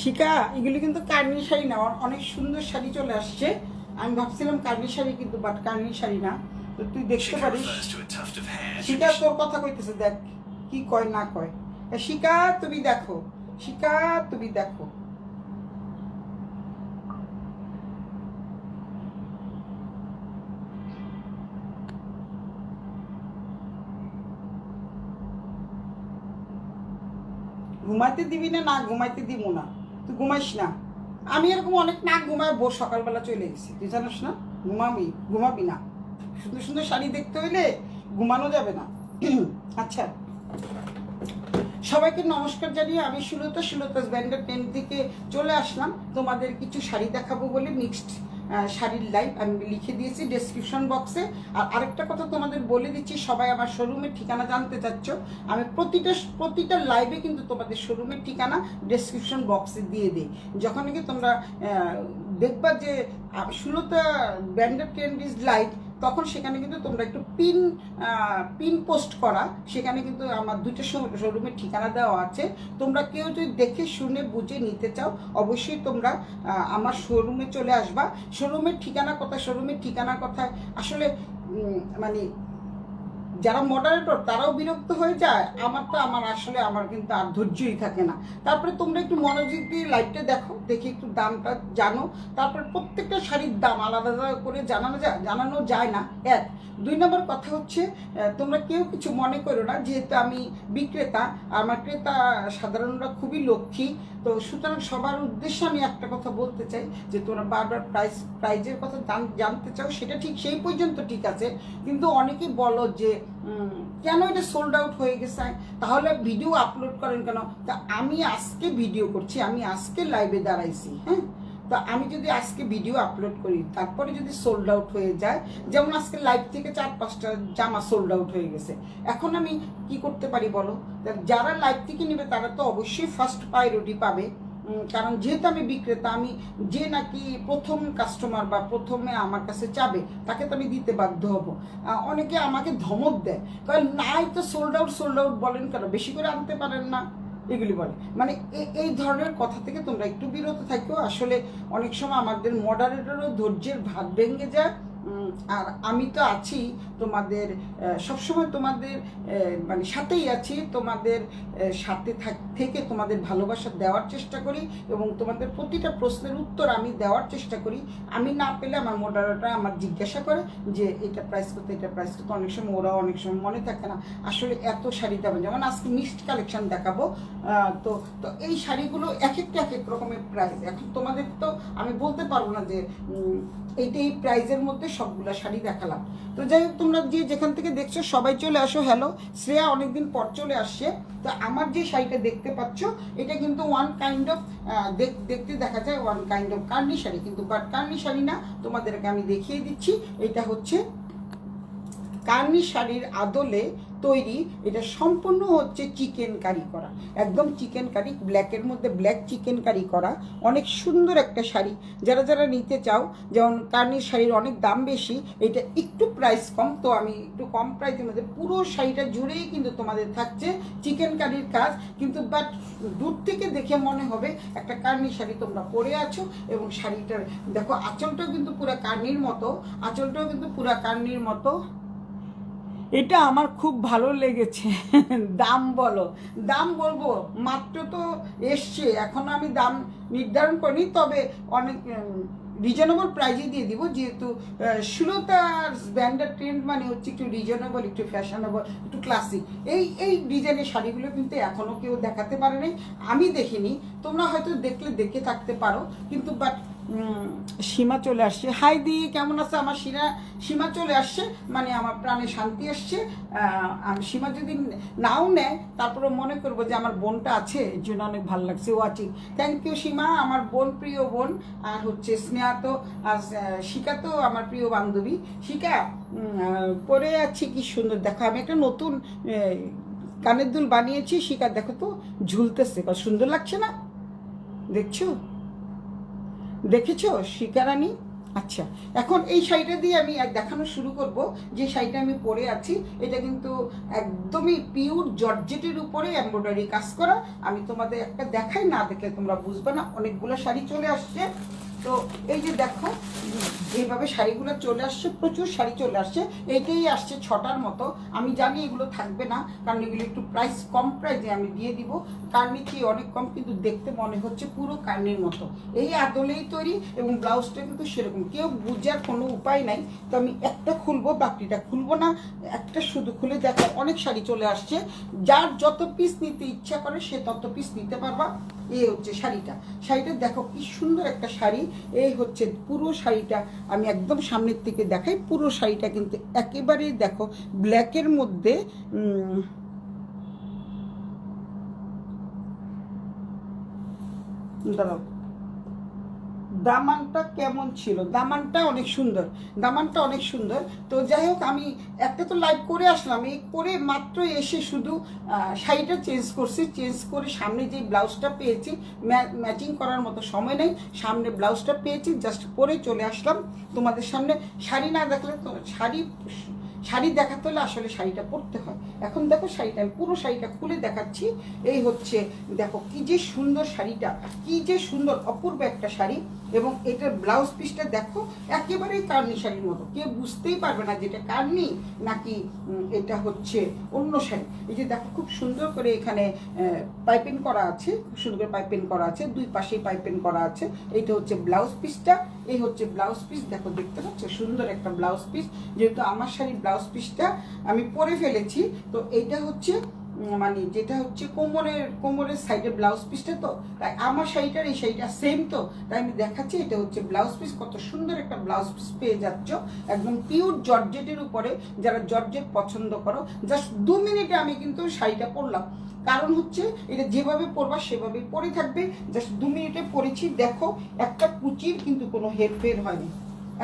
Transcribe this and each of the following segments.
শিকা, এগুলি কিন্তু কার্নি শাড়ি না, অনেক সুন্দর শাড়ি চলে আসছে। আমি ভাবছিলাম কার্নি শাড়ি, কিন্তু বাট কার্নি শাড়ি না। তো তুই দেখতে পারিস। শিকা তোর কথা কইতেছে, দেখ কি কয় না কয়। শিকা তুমি দেখো, শিকা তুমি দেখো। ঘুমাইতে দিবি না? না ঘুমাইতে দিব না, তুই ঘুমাইস না। আমি এরকম অনেক না ঘুমায় ভোর সকালবেলা চলে গেছি, তুই জানিস না? ঘুমাবি না। সুন্দর সুন্দর শাড়ি দেখতে হইলে ঘুমানো যাবে না। আচ্ছা, সবাইকে নমস্কার জানিয়ে আমি সুলতাস ব্যান্ডের টেন থেকে চলে আসলাম তোমাদের কিছু শাড়ি দেখাবো বলে। মিক্সড শাড়ির লাইভ আমি লিখে দিয়েছি ডেসক্রিপশন বক্সে। আর আরেকটা কথা তোমাদের বলে দিচ্ছি, সবাই আমার শোরুমের ঠিকানা জানতে চাচ্ছ, আমি প্রতিটা লাইভে কিন্তু তোমাদের শোরুমের ঠিকানা ডেসক্রিপশন বক্সে দিয়ে দিই। যখন কি তোমরা দেখবা যে সুলতা ব্যান্ডের ট্রেন্ড ইজ লাইভ, তখন সেখানে কিন্তু তোমরা একটু পিন পোস্ট করা, সেখানে কিন্তু আমার দুইটা শোরুমের ঠিকানা দেওয়া আছে। তোমরা কেউ যদি দেখে শুনে বুঝে নিতে চাও, অবশ্যই তোমরা আমার শোরুমে চলে আসবা। শোরুমের ঠিকানা কোথায় আসলে মানে যারা মডারেটর তারাও বিরক্ত হয়ে যায়, আমার কিন্তু আর ধৈর্যই থাকে না। তারপরে তোমরা একটু মনোযোগ দিয়ে লাইভটা দেখো, দেখে একটু দামটা জানো। তারপরে প্রত্যেকটা শাড়ির দাম আলাদা আলাদা করে জানানো যায় না। এক, দুই নম্বর কথা হচ্ছে, তোমরা কেউ কিছু মনে করো না, যেহেতু আমি বিক্রেতা, আমার ক্রেতা সাধারণরা খুবই লক্ষ্মী। তো সুতরাং সবার উদ্দেশ্যে আমি একটা কথা বলতে চাই, যে তোমরা বারবার প্রাইজের কথা জানতে চাও, সেটা ঠিক সেই পর্যন্ত ঠিক আছে। কিন্তু অনেকে বলো যে কেন এটা সোল্ড আউট হয়ে গেছে, তাহলে ভিডিও আপলোড করেন কেন? তা আমি আজকে ভিডিও করছি, আমি আজকে লাইভে দাঁড়াইছি, হ্যাঁ। তো আমি যদি আজকে ভিডিও আপলোড করি, তারপরে যদি সোল্ড আউট হয়ে যায়, যেমন আজকে লাইভ থেকে 4-5টা জামা সোল্ড আউট হয়ে গেছে, এখন আমি কি করতে পারি বলো? যারা লাইভ থেকে নেবে তারা তো অবশ্যই ফার্স্ট প্রায়োরিটি পাবে। কারণ যেহেতু আমি বিক্রেতা, আমি যে নাকি প্রথম কাস্টমার বা প্রথমে আমার কাছে যাবে, তাকে তো আমি দিতে বাধ্য হব। অনেকে আমাকে ধমক দেয়, কারণ নাই তো সোল্ড আউট বলেন কেন, বেশি করে আনতে পারেন না, এগুলি বলে। মানে এই ধরনের কথা থেকে তোমরা একটু বিরত থাকো। আসলে অনেক সময় আমাদের মডারেটরও ধৈর্যের ভাত ভেঙে যায়। আর আমি তো আছি তোমাদের সবসময়, তোমাদের মানে সাথেই আছি, তোমাদের সাথে থেকে তোমাদের ভালোবাসা দেওয়ার চেষ্টা করি, এবং তোমাদের প্রতিটা প্রশ্নের উত্তর আমি দেওয়ার চেষ্টা করি। আমি না পেলে আমার মডারেটর আমার জিজ্ঞাসা করে যে এটা প্রাইস কত, এটা প্রাইস কত। অনেক সময় ওরা অনেক সময় মনে থাকে না আসলে এত শাড়ি দেবেন। যেমন আজকে মিক্সড কালেকশন দেখাবো, তো তো এই শাড়িগুলো এক এক রকমের প্রাইস। এখন তোমাদের তো আমি বলতে পারবো না যে এই প্রাইজের মধ্যে সবগুলা শাড়ি দেখালাম। তো যাই হোক, তোমরা যে যেখান থেকে দেখছো সবাই চলে আসো। হ্যালো, শ্রেয়া অনেকদিন পর চলে আসছে। তো আমার যে শাড়িটা দেখতে পাচ্ছ, এটা কিন্তু ওয়ান কাইন্ড অফ দেখতে দেখা যায় one kind of Carney sari, কিন্তু বাট কার্নি শাড়ি না, তোমাদেরকে আমি দেখিয়ে দিচ্ছি। এটা হচ্ছে কার্নি শাড়ির আদলে তৈরি। এটা সম্পূর্ণ হচ্ছে চিকেন কারি করা, একদম চিকেন কারি, ব্ল্যাকের মধ্যে ব্ল্যাক চিকেন কারি করা। অনেক সুন্দর একটা শাড়ি, যারা নিতে চাও। যেমন কার্নির শাড়ির অনেক দাম বেশি, এটা একটু প্রাইস কম। তো আমি একটু কম প্রাইসের মধ্যে পুরো শাড়িটা জুড়েই কিন্তু তোমাদের থাকছে চিকেন কারির কাজ। কিন্তু বাট দূর থেকে দেখে মনে হবে একটা কার্নি শাড়ি তোমরা পরে আছো। এবং শাড়িটার দেখো আঁচলটাও কিন্তু পুরো কার্নির মতো। এটা আমার খুব ভালো লেগেছে। দাম বলো? দাম বলবো, মাত্র তো এসছে, এখনো আমি দাম নির্ধারণ করিনি, তবে অনেক রিজনেবল প্রাইজে দিয়ে দিব। যেহেতু সুলতার ব্র্যান্ডের ট্রেন্ড মানে হচ্ছে একটু রিজনেবল, একটু ফ্যাশনেবল, একটু ক্লাসিক। এই ডিজাইনের শাড়িগুলো কিন্তু এখনও কেউ দেখাতে পারেনি, আমি দেখিনি। তোমরা হয়তো দেখে থাকতে পারো, কিন্তু বাট সীমা চলে আসছে। হাই দি, কেমন আছে? আমার সীমা চলে আসছে, মানে আমার প্রাণে শান্তি আসছে। সীমা যদি নাও নেয়, তারপরে মনে করবো যে আমার বোনটা আছে, এর জন্য অনেক ভালো লাগছে ওয়াচিং। থ্যাংক ইউ সীমা, আমার বোন, প্রিয় বোন। আর হচ্ছে স্নেহা তো, আর শিকা তো আমার প্রিয় বান্ধবী। শিকা পরে আছি, কি সুন্দর দেখো। আমি একটা নতুন কানের দুল বানিয়েছি। শিকা দেখো তো ঝুলতেছে, কত সুন্দর লাগছে না? দেখেছো শিকারানি? আচ্ছা, এখন এই শাড়িটা দিয়ে আমি দেখানো শুরু করব। যে শাড়িটা আমি পরে আছি এটা কিন্তু একদমই পিওর জর্জেটের উপরে এমব্রয়ডারি কাজ করা। আমি তোমাদের একটা দেখাই, না দেখলে তোমরা বুঝবে না। অনেকগুলো শাড়ি চলে আসছে, তো এই যে দেখো এইভাবে শাড়িগুলো চলে আসছে, প্রচুর শাড়ি চলে আসছে। এইটাই আসছে 6টার মতো। আমি জানি এগুলো থাকবে না, কারণ এগুলো একটু প্রাইস কম প্রাইসে আমি দিয়ে দিব। কার্নি চেয়ে অনেক কম, কিন্তু দেখতে মনে হচ্ছে পুরো কার্নির মতো। এই আদলেই তৈরি, এবং ব্লাউজটা কিন্তু সেরকম। কেউ বুঝার কোনো উপায় নাই। তো আমি একটা খুলবো, বাকিটা খুলবো না, একটা শুধু খুলে দেখো। অনেক শাড়ি চলে আসছে, যার যত পিস নিতে ইচ্ছা করে সে তত পিস নিতে পারবা। এই হচ্ছে শাড়িটা। শাড়িটা দেখো কি সুন্দর একটা শাড়ি। এই হচ্ছে পুরো শাড়িটা, আমি একদম সামনের থেকে দেখাই। পুরো শাড়িটা কিন্তু একেবারেই দেখো ব্ল্যাকের মধ্যে দাঁড়াও, দামানটা কেমন ছিল? দামানটা অনেক সুন্দর, দামানটা অনেক সুন্দর। তো যাই হোক, আমি একটা তো লাইভ করে আসলাম, এই করে মাত্র এসে শুধু শাড়িটা চেঞ্জ করছি। চেঞ্জ করে সামনে যে ব্লাউজটা পেয়েছি, ম্যাচিং করার মতো সময় নেই, সামনে ব্লাউজটা পেয়েছি, জাস্ট পরে চলে আসলাম তোমাদের সামনে। শাড়ি না দেখলে তো, শাড়ি দেখাতে হলে আসলে শাড়িটা পরতে হয়। এখন দেখো শাড়িটা, আমি পুরো শাড়িটা খুলে দেখাচ্ছি। এই হচ্ছে দেখো কি যে সুন্দর শাড়িটা, কি যে সুন্দর অপূর্ব একটা শাড়ি। এবং এটার ব্লাউজ পিসটা দেখো একেবারেই কার্নি শাড়ির মতো, কেউ বুঝতেই পারবে না যেটা কার্নি নাকি এটা হচ্ছে অন্য শাড়ি। এই যে দেখো খুব সুন্দর করে এখানে পাইপিং করা আছে, খুব সুন্দর করে পাইপিং করা আছে, দুই পাশেই পাইপিং করা আছে। এইটা হচ্ছে ব্লাউজ পিসটা, এই হচ্ছে ব্লাউজ পিস। দেখো দেখতে পাচ্ছ সুন্দর একটা ব্লাউজ পিস। যেহেতু আমার শাড়ির ব্লাউজ পিসটা আমি পরে ফেলেছি, তো এইটা হচ্ছে মানে যেটা হচ্ছে কোমরের সাইডে ব্লাউজ পিসটা, তো তাই আমার শাড়িটার এই শাড়িটা সেম, তো তাই আমি দেখাচ্ছি। এটা হচ্ছে ব্লাউজ পিস, কত সুন্দর একটা ব্লাউজ পিস পেয়ে যাচ্ছ, একদম পিওর জর্জেটের উপরে। যারা জর্জেট পছন্দ করো, জাস্ট 2 মিনিটে আমি কিন্তু শাড়িটা পরলাম। কারণ হচ্ছে এটা যেভাবে পরবা সেভাবেই পরে থাকবে। জাস্ট 2 মিনিটে পরেছি। দেখো একটা কুচির কিন্তু কোনো হেরফের হয়নি,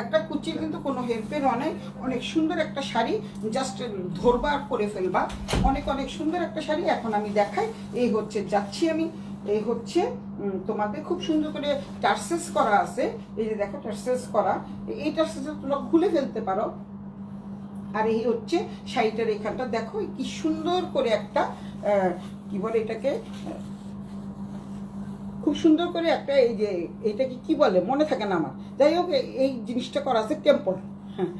একটা কুচির কিন্তু কোনো হেরফের হয়। অনেক সুন্দর একটা শাড়ি, জাস্ট ধরবা আর পরে ফেলবা। অনেক অনেক সুন্দর একটা শাড়ি। এখন আমি দেখাই। এই হচ্ছে যাচ্ছি আমি, এই হচ্ছে তোমাদের খুব সুন্দর করে টার্সেস করা আছে। এই যে দেখো টার্সেস করা, এই টার্সেস তোমরা খুলে ফেলতে পারো। আর এই হচ্ছে শাড়িটার এখানটা দেখো কি সুন্দর করে একটা কি বলে এটাকে, খুব সুন্দর করে একটা, এই যে এটাকে কি বলে মনে থাকে না আমার। যাই হোক এই জিনিসটা করা আছে টেম্পল, হ্যাঁ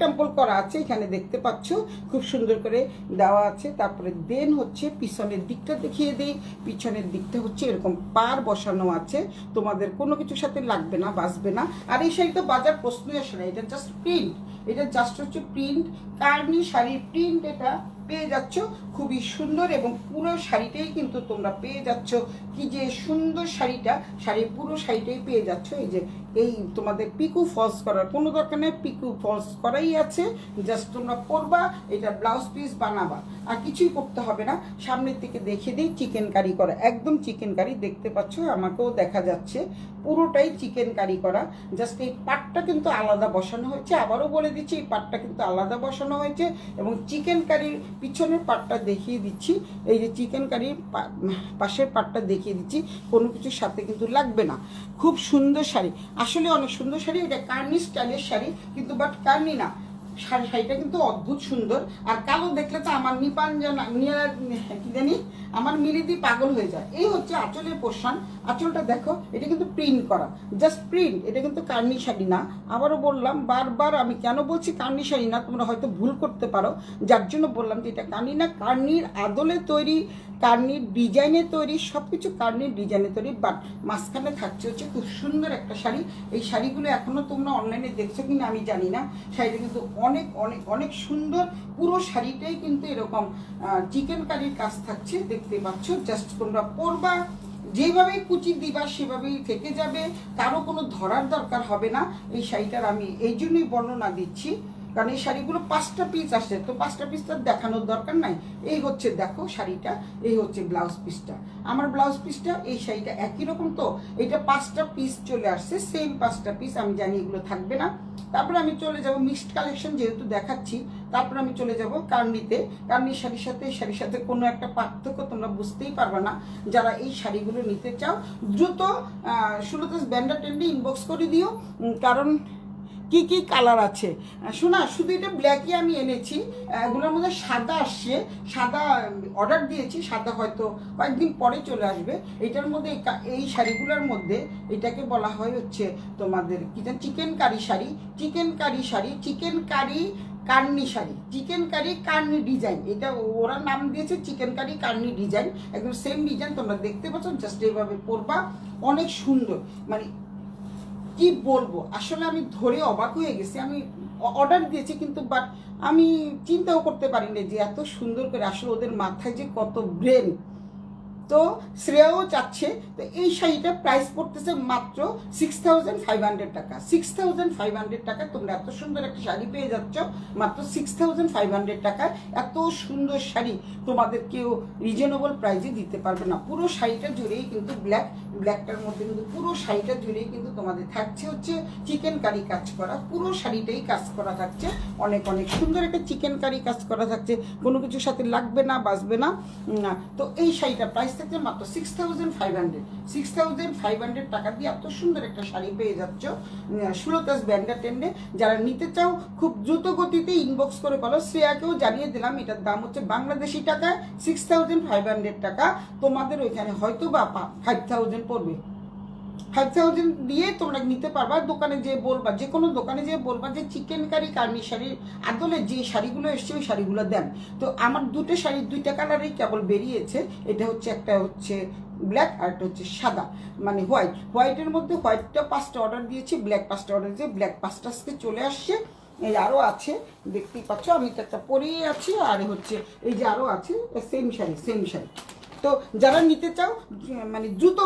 টেম্পল করা আছে, এখানে দেখতে পাচ্ছ খুব সুন্দর করে দেওয়া আছে। তারপরে দেন হচ্ছে পিছনের দিকটা দেখিয়ে দিই। পিছনের দিকটা হচ্ছে এরকম পার বসানো আছে, তোমাদের কোনো কিছুর সাথে লাগবে না, বাজবে না। আর এই শাড়িটা বাজার প্রশ্নই আসে না, এটা জাস্ট প্রিন্ট, এটা জাস্ট হচ্ছে প্রিন্ট, কার্নি শাড়ির প্রিন্ট এটা পেয়ে যাচ্ছ। খুবই সুন্দর, এবং পুরো শাড়িটাই কিন্তু তোমরা পেয়ে যাচ্ছ। কি যে সুন্দর শাড়িটা, শাড়ির পুরো শাড়িটাই পেয়ে যাচ্ছ। এই যে এই তোমাদের পিকু ফলস করার কোনো দরকার নেই, পিকু ফলস করাই আছে। জাস্ট তোমরা পরবা, এটা ব্লাউজ পিস বানাবা, আর কিছুই করতে হবে না। সামনের থেকে দেখে দিই, চিকেন কারি করা, একদম চিকেন কারি। দেখতে পাচ্ছ, আমাকেও দেখা যাচ্ছে পুরোটাই চিকেন কারি করা। জাস্ট এই পাটটা কিন্তু আলাদা বসানো হয়েছে। আবারও বলে দিচ্ছি, এই পাটটা কিন্তু আলাদা বসানো হয়েছে। এবং চিকেন কারির পিছনের পাটটা দেখিয়ে দিচ্ছি। এই যে চিকেন কারির পাশের পাটটা দেখিয়ে দিচ্ছি, কোনো কিছুর সাথে কিন্তু লাগবে না। খুব সুন্দর শাড়ি, আসলে অনেক সুন্দর শাড়ি। এটা কার্নি স্টাইলের শাড়ি, কিন্তু বাট কার্নি না, শাড়িটা কিন্তু অদ্ভুত সুন্দর। আর কালো দেখলে তো আমার কি জানি, আমার মিলিদি পাগল হয়ে যায়। এই হচ্ছে আঁচলের পোর্শন। আঁচলটা দেখো, এটা কিন্তু প্রিন্ট করা, জাস্ট প্রিন্ট, এটা কিন্তু কার্নি শাড়ি না। আবারও বললাম, বারবার আমি কেন বলছি কার্নি শাড়ি না, তোমরা হয়তো ভুল করতে পারো, যার জন্য বললাম যে এটা কার্নি না। কার্নির আদলে তৈরি, কার্নির ডিজাইনে তৈরি, সব কিছু কার্নির ডিজাইনে তৈরি। বাট মাঝখানে থাকছে হচ্ছে খুব সুন্দর একটা শাড়ি। এই শাড়িগুলো এখনও তোমরা অনলাইনে দেখছো কিনা আমি জানি না। শাড়িটা কিন্তু অনেক অনেক অনেক সুন্দর। পুরো শাড়িটাই কিন্তু এরকম চিকেন কারির কাজ থাকছে, দেখতে পাচ্ছ। জাস্ট তোমরা পরবা, যেভাবে কুচি দিবা সেভাবেই থেকে যাবে, কারো কোনো ধরার দরকার হবে না। এই শাড়িটার আমি এই জন্যই বর্ণনা দিচ্ছি, কারণ এই শাড়িগুলো 5টা পিস আসছে, তো 5টা পিস তো দেখানোর দরকার নাই। এই হচ্ছে দেখো শাড়িটা, এই হচ্ছে ব্লাউজ পিসটা। আমার ব্লাউজ পিসটা, এই শাড়িটা একই রকম, তো এটা 5টা পিস চলে আসছে, সেম 5টা পিস। আমি জানি এগুলো থাকবে না। তারপরে আমি চলে যাব মিক্সড কালেকশন, যেহেতু দেখাচ্ছি। তারপরে আমি চলে যাব কার্নিতে। কার্নির শাড়ির সাথে এই শাড়ির সাথে কোনো একটা পার্থক্য তোমরা বুঝতেই পারবে না। যারা এই শাড়িগুলো নিতে চাও, দ্রুত সুলতাস ব্যান্ডার টেন্ডে ইনবক্স করে দিও, কারণ কি কি কালার আছে। শোনা, শুধু এটা ব্ল্যাকই আমি এনেছি, এগুলোর মধ্যে সাদা আসছে, সাদা অর্ডার দিয়েছি, সাদা হয়তো কয়েকদিন পরে চলে আসবে। এটার মধ্যে এই শাড়িগুলোর মধ্যে এটাকে বলা হয় হচ্ছে তোমাদের কি জান, chikankari sari, chikankari sari, chikankari কার্নি শাড়ি, চিকেন কারি কার্নি ডিজাইন, এটা ওরা নাম দিয়েছে চিকেন কারি কার্নি ডিজাইন, একদম সেম ডিজাইন তোমরা দেখতে পাচ্ছ, জাস্ট এইভাবে পরবা, অনেক সুন্দর। মানে কি বলবো, আসলে আমি ধরে অবাক হয়ে গেছি। আমি অর্ডার দিয়েছি কিন্তু বাট আমি চিন্তাও করতে পারিনি যে এত সুন্দর করে, আসলে ওদের মাথায় যে কত ব্রেন। তো শ্রেয়াও চাচ্ছে। তো এই শাড়িটার প্রাইস পড়তেছে মাত্র 6500 টাকা। 6500 টাকা তোমরা এত সুন্দর একটা শাড়ি পেয়ে যাচ্ছ মাত্র 6500 টাকায়। এত সুন্দর শাড়ি তোমাদের কেউ রিজনেবল প্রাইসে দিতে পারবে না। পুরো শাড়িটা জুড়েই কিন্তু ব্ল্যাকটার মধ্যে কিন্তু পুরো শাড়িটা জুড়েই কিন্তু তোমাদের থাকছে হচ্ছে চিকেন কারি কাজ করা, পুরো শাড়িটাই কাজ করা থাকছে, অনেক অনেক সুন্দর একটা চিকেন কারি কাজ করা থাকছে, কোনো কিছুর সাথে লাগবে না, বাঁচবে না। তো এই শাড়িটা প্রাইস থাকছে মাত্র 6500 টাকা দিয়ে এত সুন্দর একটা শাড়ি পেয়ে যাচ্ছ সুলতাস ব্র্যান্ডের টেন্ডে। যারা নিতে চাও খুব দ্রুত গতিতে ইনবক্স করে বলো। শ্রেয়াকেও জানিয়ে দিলাম এটার দাম হচ্ছে বাংলাদেশি টাকায় 6500 টাকা। তোমাদের ওইখানে হয়তো বা 5000 পড়বে। 5000 দিয়ে তোমরা নিতে পারবা। দোকানে যেয়ে বলবা, যে কোনো দোকানে যেয়ে বলবা যে চিকেন কারি কার্নি শাড়ির আদলে যে শাড়িগুলো এসছে ওই শাড়িগুলো দেন। তো আমার দুটো শাড়ি দুইটা কালারেই কেবল বেরিয়েছে, এটা হচ্ছে একটা হচ্ছে ব্ল্যাক আর একটা হচ্ছে সাদা, মানে হোয়াইটের মধ্যে হোয়াইটটা 5টা অর্ডার দিয়েছি, ব্ল্যাক 5টা অর্ডার দিয়েছি, ব্ল্যাক 5টা আজকে চলে আসছে। এই আরও আছে, দেখতেই পাচ্ছ আমি তো একটা পরেই আছি, আর হচ্ছে এই যে আরও আছে, সেম শাড়ি। তো যারা নিতে চাও মানে দ্রুত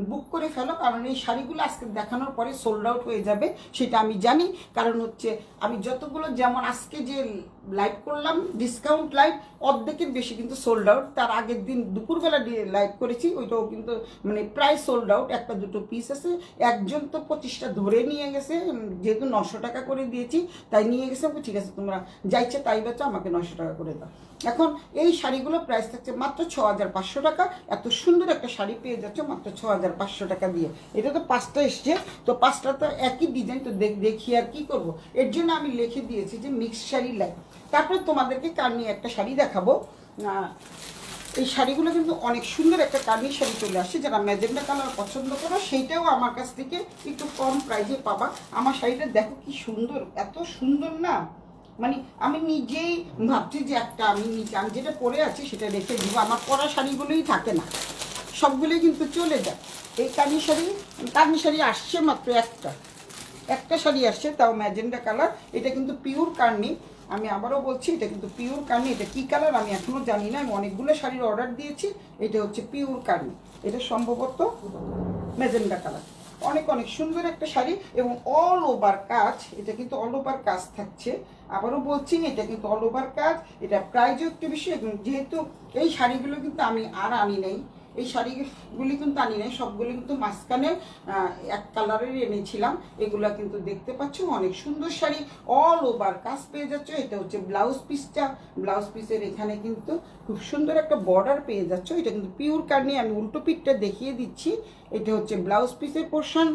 বুক করে ফেলো, কারণ এই শাড়িগুলো আজকে দেখানোর পরে সোল্ড আউট হয়ে যাবে, সেটা আমি জানি। কারণ হচ্ছে আমি যতগুলো, যেমন আজকে যে লাইভ করলাম ডিসকাউন্ট লাইভ, অর্ধেকের বেশি কিন্তু সোল্ড আউট। তার আগের দিন দুপুরবেলা লাইভ করেছি, ওইটাও কিন্তু মানে প্রায় সোল্ড আউট, একটা দুটো পিস আছে। একজন তো 25টা ধরে নিয়ে গেছে, যেহেতু 900 টাকা করে দিয়েছি তাই নিয়ে গেছে। ঠিক আছে, তোমরা যাইছে তাই বেচো, আমাকে 900 টাকা করে দাও। এখন এই শাড়িগুলো প্রাইস থাকছে মাত্র 6500 টাকা। এত সুন্দর একটা শাড়ি পেয়ে যাচ্ছ মাত্র 6500 টাকা দিয়ে। এটা তো 5টা এসছে, তো 5টা তো একই ডিজাইন, তো দেখি আর কি করব। এর জন্য আমি লিখে দিয়েছি যে মিক্সড শাড়ি লাইন। তারপরে তোমাদেরকে কার্নি একটা শাড়ি দেখাবো। এই শাড়িগুলো কিন্তু অনেক সুন্দর একটা কার্নি শাড়ি চলে আসছে। যারা ম্যাজেন্ডা কালার পছন্দ করো সেইটাও আমার কাছ থেকে একটু কম প্রাইসে পাবা। আমার শাড়িটা দেখো কি সুন্দর, এত সুন্দর না, মানে আমি নিজেই ভাবছি যে একটা আমি যেটা পরে আছি সেটা রেখে দিব। আমার পরা শাড়িগুলোই থাকে না, সবগুলোই কিন্তু চলে যায়। এই কার্নি শাড়ি আসছে মাত্র একটা শাড়ি আসছে, তাও ম্যাজেন্ডা কালার। এটা কিন্তু পিওর কার্নি, আমি আবারও বলছি এটা কিন্তু পিওর কার্নি। এটা কী কালার আমি এখনও জানি না, আমি অনেকগুলো শাড়ির অর্ডার দিয়েছি। এটা হচ্ছে পিওর কার্নি, এটা সম্ভবত ম্যাজেন্ডা কালার। অনেক অনেক সুন্দর একটা শাড়ি এবং অল ওভার কাজ, এটা কিন্তু অল ওভার কাজ থাকছে। আবারও বলছি এটা কিন্তু অল ওভার কাজ। এটা প্রাইসও একটু বেশি, যেহেতু এই শাড়িগুলো কিন্তু আমি আর আনি নাই, এই শাড়িগুলি কিন্তু আনি নাই, সবগুলি কিন্তু মাঝখানে এক কালারের এনেছিলাম। এগুলা কিন্তু দেখতে পাচ্ছ অনেক সুন্দর শাড়ি, অল ওভার কাজ পেয়ে যাচ্ছ। এটা হচ্ছে ব্লাউজ পিসটা, ব্লাউজ পিসের এখানে কিন্তু খুব সুন্দর একটা বর্ডার পেয়ে যাচ্ছ। এটা কিন্তু পিওর কার্নি, আমি উল্টো পিঠটা দেখিয়ে দিচ্ছি। এটা হচ্ছে ব্লাউজ পিসের পোর্শন,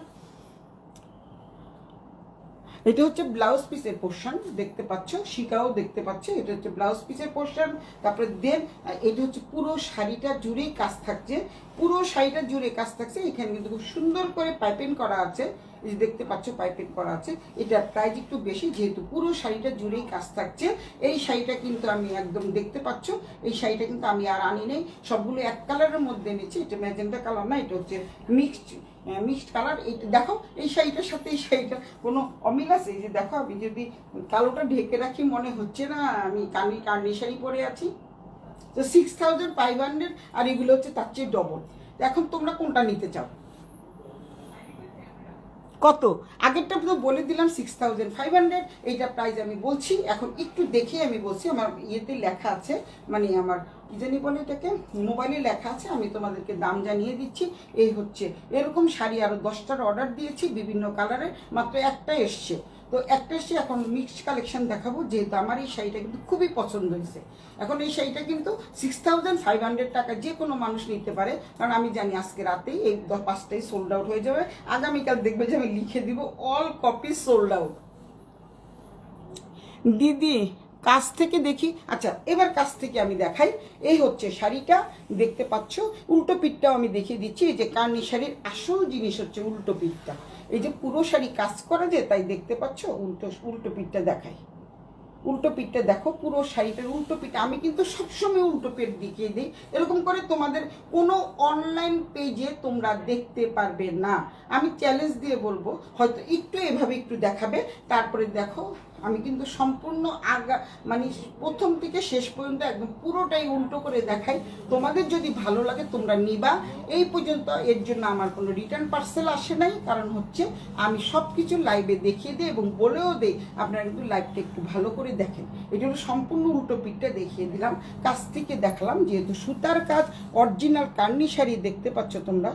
এটা হচ্ছে ব্লাউজ পিসের পোর্শন, দেখতে পাচ্ছ, শিকাও দেখতে পাচ্ছ, এটা হচ্ছে ব্লাউজ পিসের পোর্শন। তারপরে দেন এটা হচ্ছে পুরো শাড়িটা জুড়েই কাজ থাকছে, পুরো শাড়িটা জুড়ে কাজ থাকছে। এখানে কিন্তু খুব সুন্দর করে পাইপিং করা আছে, এই যে দেখতে পাচ্ছ পাইপিং করা আছে। এটার প্রাইস একটু বেশি, যেহেতু পুরো শাড়িটা জুড়েই কাজ থাকছে। এই শাড়িটা কিন্তু আমি একদম দেখতে পাচ্ছ, এই শাড়িটা কিন্তু আমি আর আনি নেই, সবগুলো এক কালারের মধ্যে এনেছি। এটা ম্যাজেন্টা কালার না, এটা হচ্ছে মিক্সড কালার। এইটা দেখো, এই শাড়িটার সাথে এই শাড়িটার কোনো অমিল আছে? এই যে দেখো, আমি যদি কালোটা ঢেকে রাখি মনে হচ্ছে না আমি কার্নি শাড়ি পরে আছি। তো 6500, আর এগুলো হচ্ছে তার চেয়ে ডবল। এখন তোমরা কোনটা নিতে চাও? কত আগেরটা তো বলে দিলাম 6500, এইটা প্রাইস আমি বলছি। এখন একটু দেখে আমি বলছি, আমার ইয়েতে লেখা আছে, মানে আমার কি জানি বলে এটাকে, মোবাইলে লেখা আছে, আমি তোমাদেরকে দাম জানিয়ে দিচ্ছি। এই হচ্ছে এরকম শাড়ি আরও 10টার অর্ডার দিয়েছি বিভিন্ন কালারের, মাত্র একটা এসছে। তো একটা এসছে, এখন মিক্সড কালেকশন দেখাবো, যেহেতু আমার এই শাড়িটা কিন্তু খুবই পছন্দ হয়েছে। এখন এই শাড়িটা কিন্তু 6500 টাকা যে কোনো মানুষ নিতে পারে, কারণ আমি জানি আজকে রাতেই এই 5টাই সোল্ড আউট হয়ে যাবে। আগামীকাল দেখবে যে আমি লিখে দিব অল কপি সোল্ড আউট। দিদি কাছ থেকে দেখি, আচ্ছা এবার কাছ থেকে আমি দেখাই। এই হচ্ছে শাড়িটা, দেখতে পাচ্ছ উল্টো পিঠটাও আমি দেখিয়ে দিচ্ছি। এই যে কার্নি শাড়ির আসল জিনিস হচ্ছে উল্টো পিঠটা। এই যে পুরো শাড়ি কাজ করা যায়, তাই দেখতে পাচ্ছ উল্টো পিঠটা দেখাই। উল্টো পিঠটা দেখো, পুরো শাড়িটার উল্টো পিঠ। আমি কিন্তু সবসময় উল্টো পিঠ দেখিয়ে দিই, এরকম করে তোমাদের কোনো অনলাইন পেজে তোমরা দেখতে পারবে না। আমি চ্যালেঞ্জ দিয়ে বলবো, হয়তো একটু এভাবে একটু দেখাবে, তারপরে দেখো আমি কিন্তু সম্পূর্ণ মানে প্রথম থেকে শেষ পর্যন্ত একদম পুরোটাই উল্টো করে দেখাই। তোমাদের যদি ভালো লাগে তোমরা নিবা। এই পর্যন্ত এর জন্য আমার কোনো রিটার্ন পার্সেল আসে নাই, কারণ হচ্ছে আমি সব কিছু লাইভে দেখিয়ে দিই এবং বলেও দিই আপনারা কিন্তু লাইভটা একটু ভালো করে দেখেন। এটা হলো সম্পূর্ণ উল্টো পিঠটা দেখিয়ে দিলাম, কাছ থেকে দেখালাম। যেহেতু সুতার কাজ, অরিজিনাল কার্নি শাড়ি দেখতে পাচ্ছ তোমরা,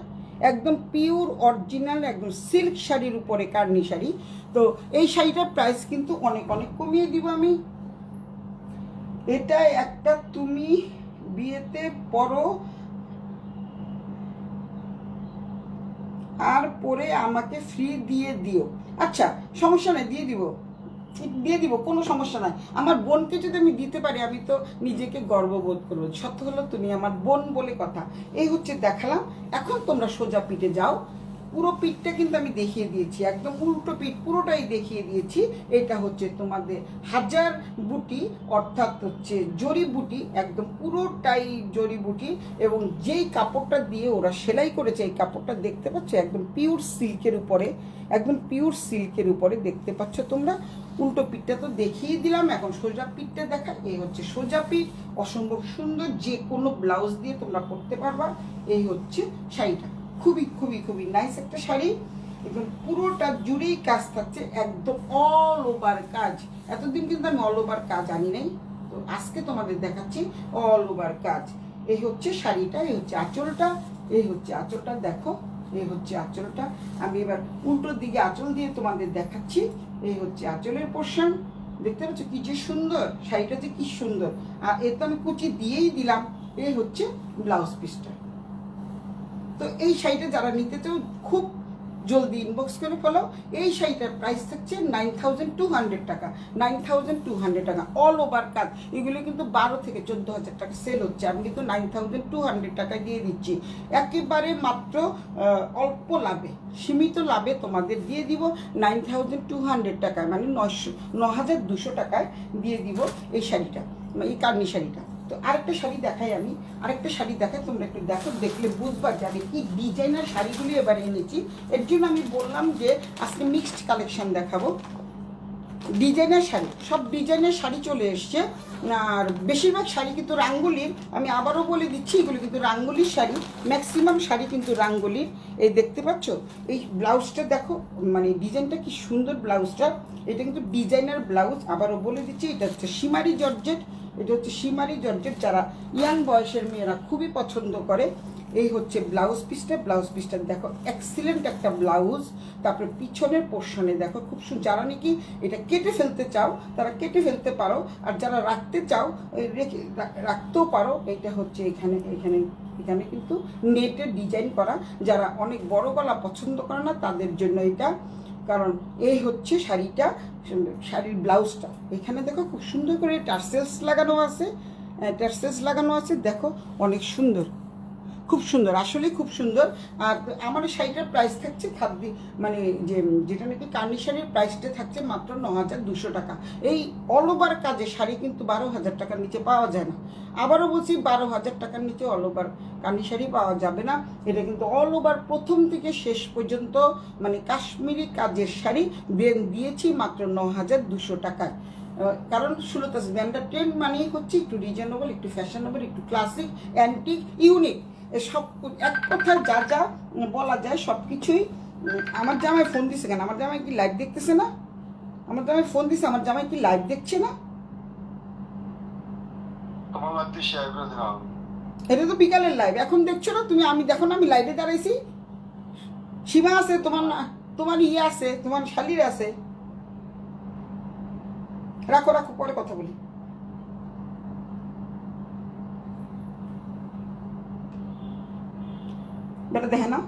একদম পিওর অরিজিনাল একদম সিল্ক শাড়ির উপরে কার্নি শাড়ি। তো এই শাড়িটার প্রাইস কিন্তু অনেক অনেক কমিয়ে দিব আমি। এটা একটা তুমি বিয়েতে পরো আর পরে আমাকে ফ্রি দিয়ে দিও। আচ্ছা সমস্যা নাই, দিয়ে দিব, কোনো সমস্যা নাই। আমার বোনকে যদি আমি দিতে পারি আমি তো নিজেকে গর্ববোধ করবো। সত্য হলো তুমি আমার বোন বলে কথা। এই হচ্ছে দেখালাম। এখন তোমরা সোজা পিঠে যাও। পুরো পিঠটা কিন্তু আমি দেখিয়ে দিয়েছি, একদম উল্টো পিঠ পুরোটাই দেখিয়ে দিয়েছি। এটা হচ্ছে তোমাদের হাজার বুটি, অর্থাৎ হচ্ছে জড়িবুটি, একদম পুরোটাই জড়িবুটি। এবং যেই কাপড়টা দিয়ে ওরা সেলাই করেছে, এই কাপড়টা দেখতে পাচ্ছ একদম পিওর সিল্কের উপরে, একদম পিওর সিল্কের উপরে দেখতে পাচ্ছ তোমরা। উল্টো পিঠটা তো দেখিয়ে দিলাম, এখন সোজা পিঠটা দেখা। এই হচ্ছে সোজা পিঠ, অসম্ভব সুন্দর, যে কোনো ব্লাউজ দিয়ে তোমরা পরতে পারবা। এই হচ্ছে শাড়িটা, খুবই খুবই খুবই নাইস একটা শাড়ি। একদম পুরোটা জুড়েই কাজ থাকছে, একদম অল ওভার কাজ। এতদিন কিন্তু আমি অল ওভার কাজ আনি নাই, তো আজকে তোমাদের দেখাচ্ছি অল ওভার কাজ। এই হচ্ছে শাড়িটা, এই হচ্ছে আঁচলটা, এই হচ্ছে আঁচলটা দেখো, এই হচ্ছে আঁচলটা। আমি এবার উল্টোর দিকে আঁচল দিয়ে তোমাদের দেখাচ্ছি। এই হচ্ছে আঁচলের পোর্শন, দেখতে পাচ্ছ কি যে সুন্দর শাড়িটা, যে কি সুন্দর। আর এর তো আমি কুচি দিয়েই দিলাম। এই হচ্ছে ব্লাউজ পিসটা। তো এই শাড়িটা যারা নিতে চাও খুব জলদি ইনবক্স করে ফেলো। এই শাড়িটার প্রাইস থাকছে 9200 টাকা, 9200 টাকা, অল ওভার কাজ। এগুলো কিন্তু 12 থেকে 14,000 টাকা সেল হচ্ছে, আমি কিন্তু 9200 টাকা দিয়ে দিচ্ছি। একেবারে মাত্র অল্প লাভে, সীমিত লাভে তোমাদের দিয়ে দিব 9200 টাকায়, মানে 9200 টাকায় দিয়ে দিব এই শাড়িটা, এই কার্নি শাড়িটা। তো আরেকটা শাড়ি দেখাই আমি, আরেকটা শাড়ি দেখাই, তোমরা একটু দেখো, দেখলে বুঝবা যে আমি কি ডিজাইনার শাড়িগুলি এবার এনেছি। এর জন্য আমি বললাম যে আজকে মিক্সড কালেকশন দেখাবো। ডিজাইনার শাড়ি, সব ডিজাইনের শাড়ি চলে এসছে। আর বেশিরভাগ শাড়ি কিন্তু রাঙ্গুলির, আমি আবারও বলে দিচ্ছি এগুলো কিন্তু রাঙ্গুলির শাড়ি, ম্যাক্সিমাম শাড়ি কিন্তু রাঙ্গুলির। এই দেখতে পাচ্ছ এই ব্লাউজটা দেখো, মানে ডিজাইনটা কি সুন্দর ব্লাউজটা। এটা কিন্তু ডিজাইনার ব্লাউজ, আবারও বলে দিচ্ছি এটা হচ্ছে শিমারি জর্জেট। এটা হচ্ছে শিমারি জর্জেট, যারা ইয়াং বয়সের মেয়েরা খুবই পছন্দ করে। এই হচ্ছে ব্লাউজ পিসটা, ব্লাউজ পিসটা দেখো এক্সিলেন্ট একটা ব্লাউজ। তারপরে পিছনের পোর্শনে দেখো খুব সুন্দর। যারা নাকি এটা কেটে ফেলতে চাও তারা কেটে ফেলতে পারো, আর যারা রাখতে চাও রেখে রাখতেও পারো। এটা হচ্ছে এখানে এখানে এখানে কিন্তু নেটের ডিজাইন করা, যারা অনেক বড় গলা পছন্দ করে না তাদের জন্য এটা। কারণ এই হচ্ছে শাড়িটা, শাড়ির ব্লাউজটা এখানে দেখো খুব সুন্দর করে টার্সেলস লাগানো আছে, টার্সেলস লাগানো আছে দেখো, অনেক সুন্দর, খুব সুন্দর, আসলে খুব সুন্দর। আর আমার শাড়িটার প্রাইস থাকছে মানে যেটা নাকি কার্নি শাড়ির প্রাইসটা থাকছে মাত্র 9200 টাকা। এই অল ওভার কাজের শাড়ি কিন্তু 12,000 টাকার নিচে পাওয়া যায় না। আবারও বলছি 12,000 টাকার নিচে অল ওভার কার্নি শাড়ি পাওয়া যাবে না। এটা কিন্তু অল ওভার প্রথম থেকে শেষ পর্যন্ত মানে কাশ্মীরি কাজের শাড়ি দিয়েছি মাত্র 9200 টাকায়। কারণ সুলতাস ব্র্যান্ডের ট্রেন্ড মানেই হচ্ছে একটু রিজনেবল, একটু ফ্যাশনেবল, একটু ক্লাসিক, অ্যান্টিক, ইউনিক। সব এক কথায় যা যা বলা যায় সব কিছুই। আমার জামাই ফোন দিছে কেন? আমার জামাই কি লাইভ দেখতেছে না? আমার জামাই ফোন দিছে, আমার জামাই কি লাইভ দেখছে না? এটা তো বিকালের লাইভ, এখন দেখছো না তুমি? আমি দেখো না আমি লাইভে দাঁড়াইছি। সীমা আছে, তোমার তোমার ইয়ে আছে, তোমার শালির আছে। রাখো রাখো, পরে কথা বলি। বেটা দেখে না,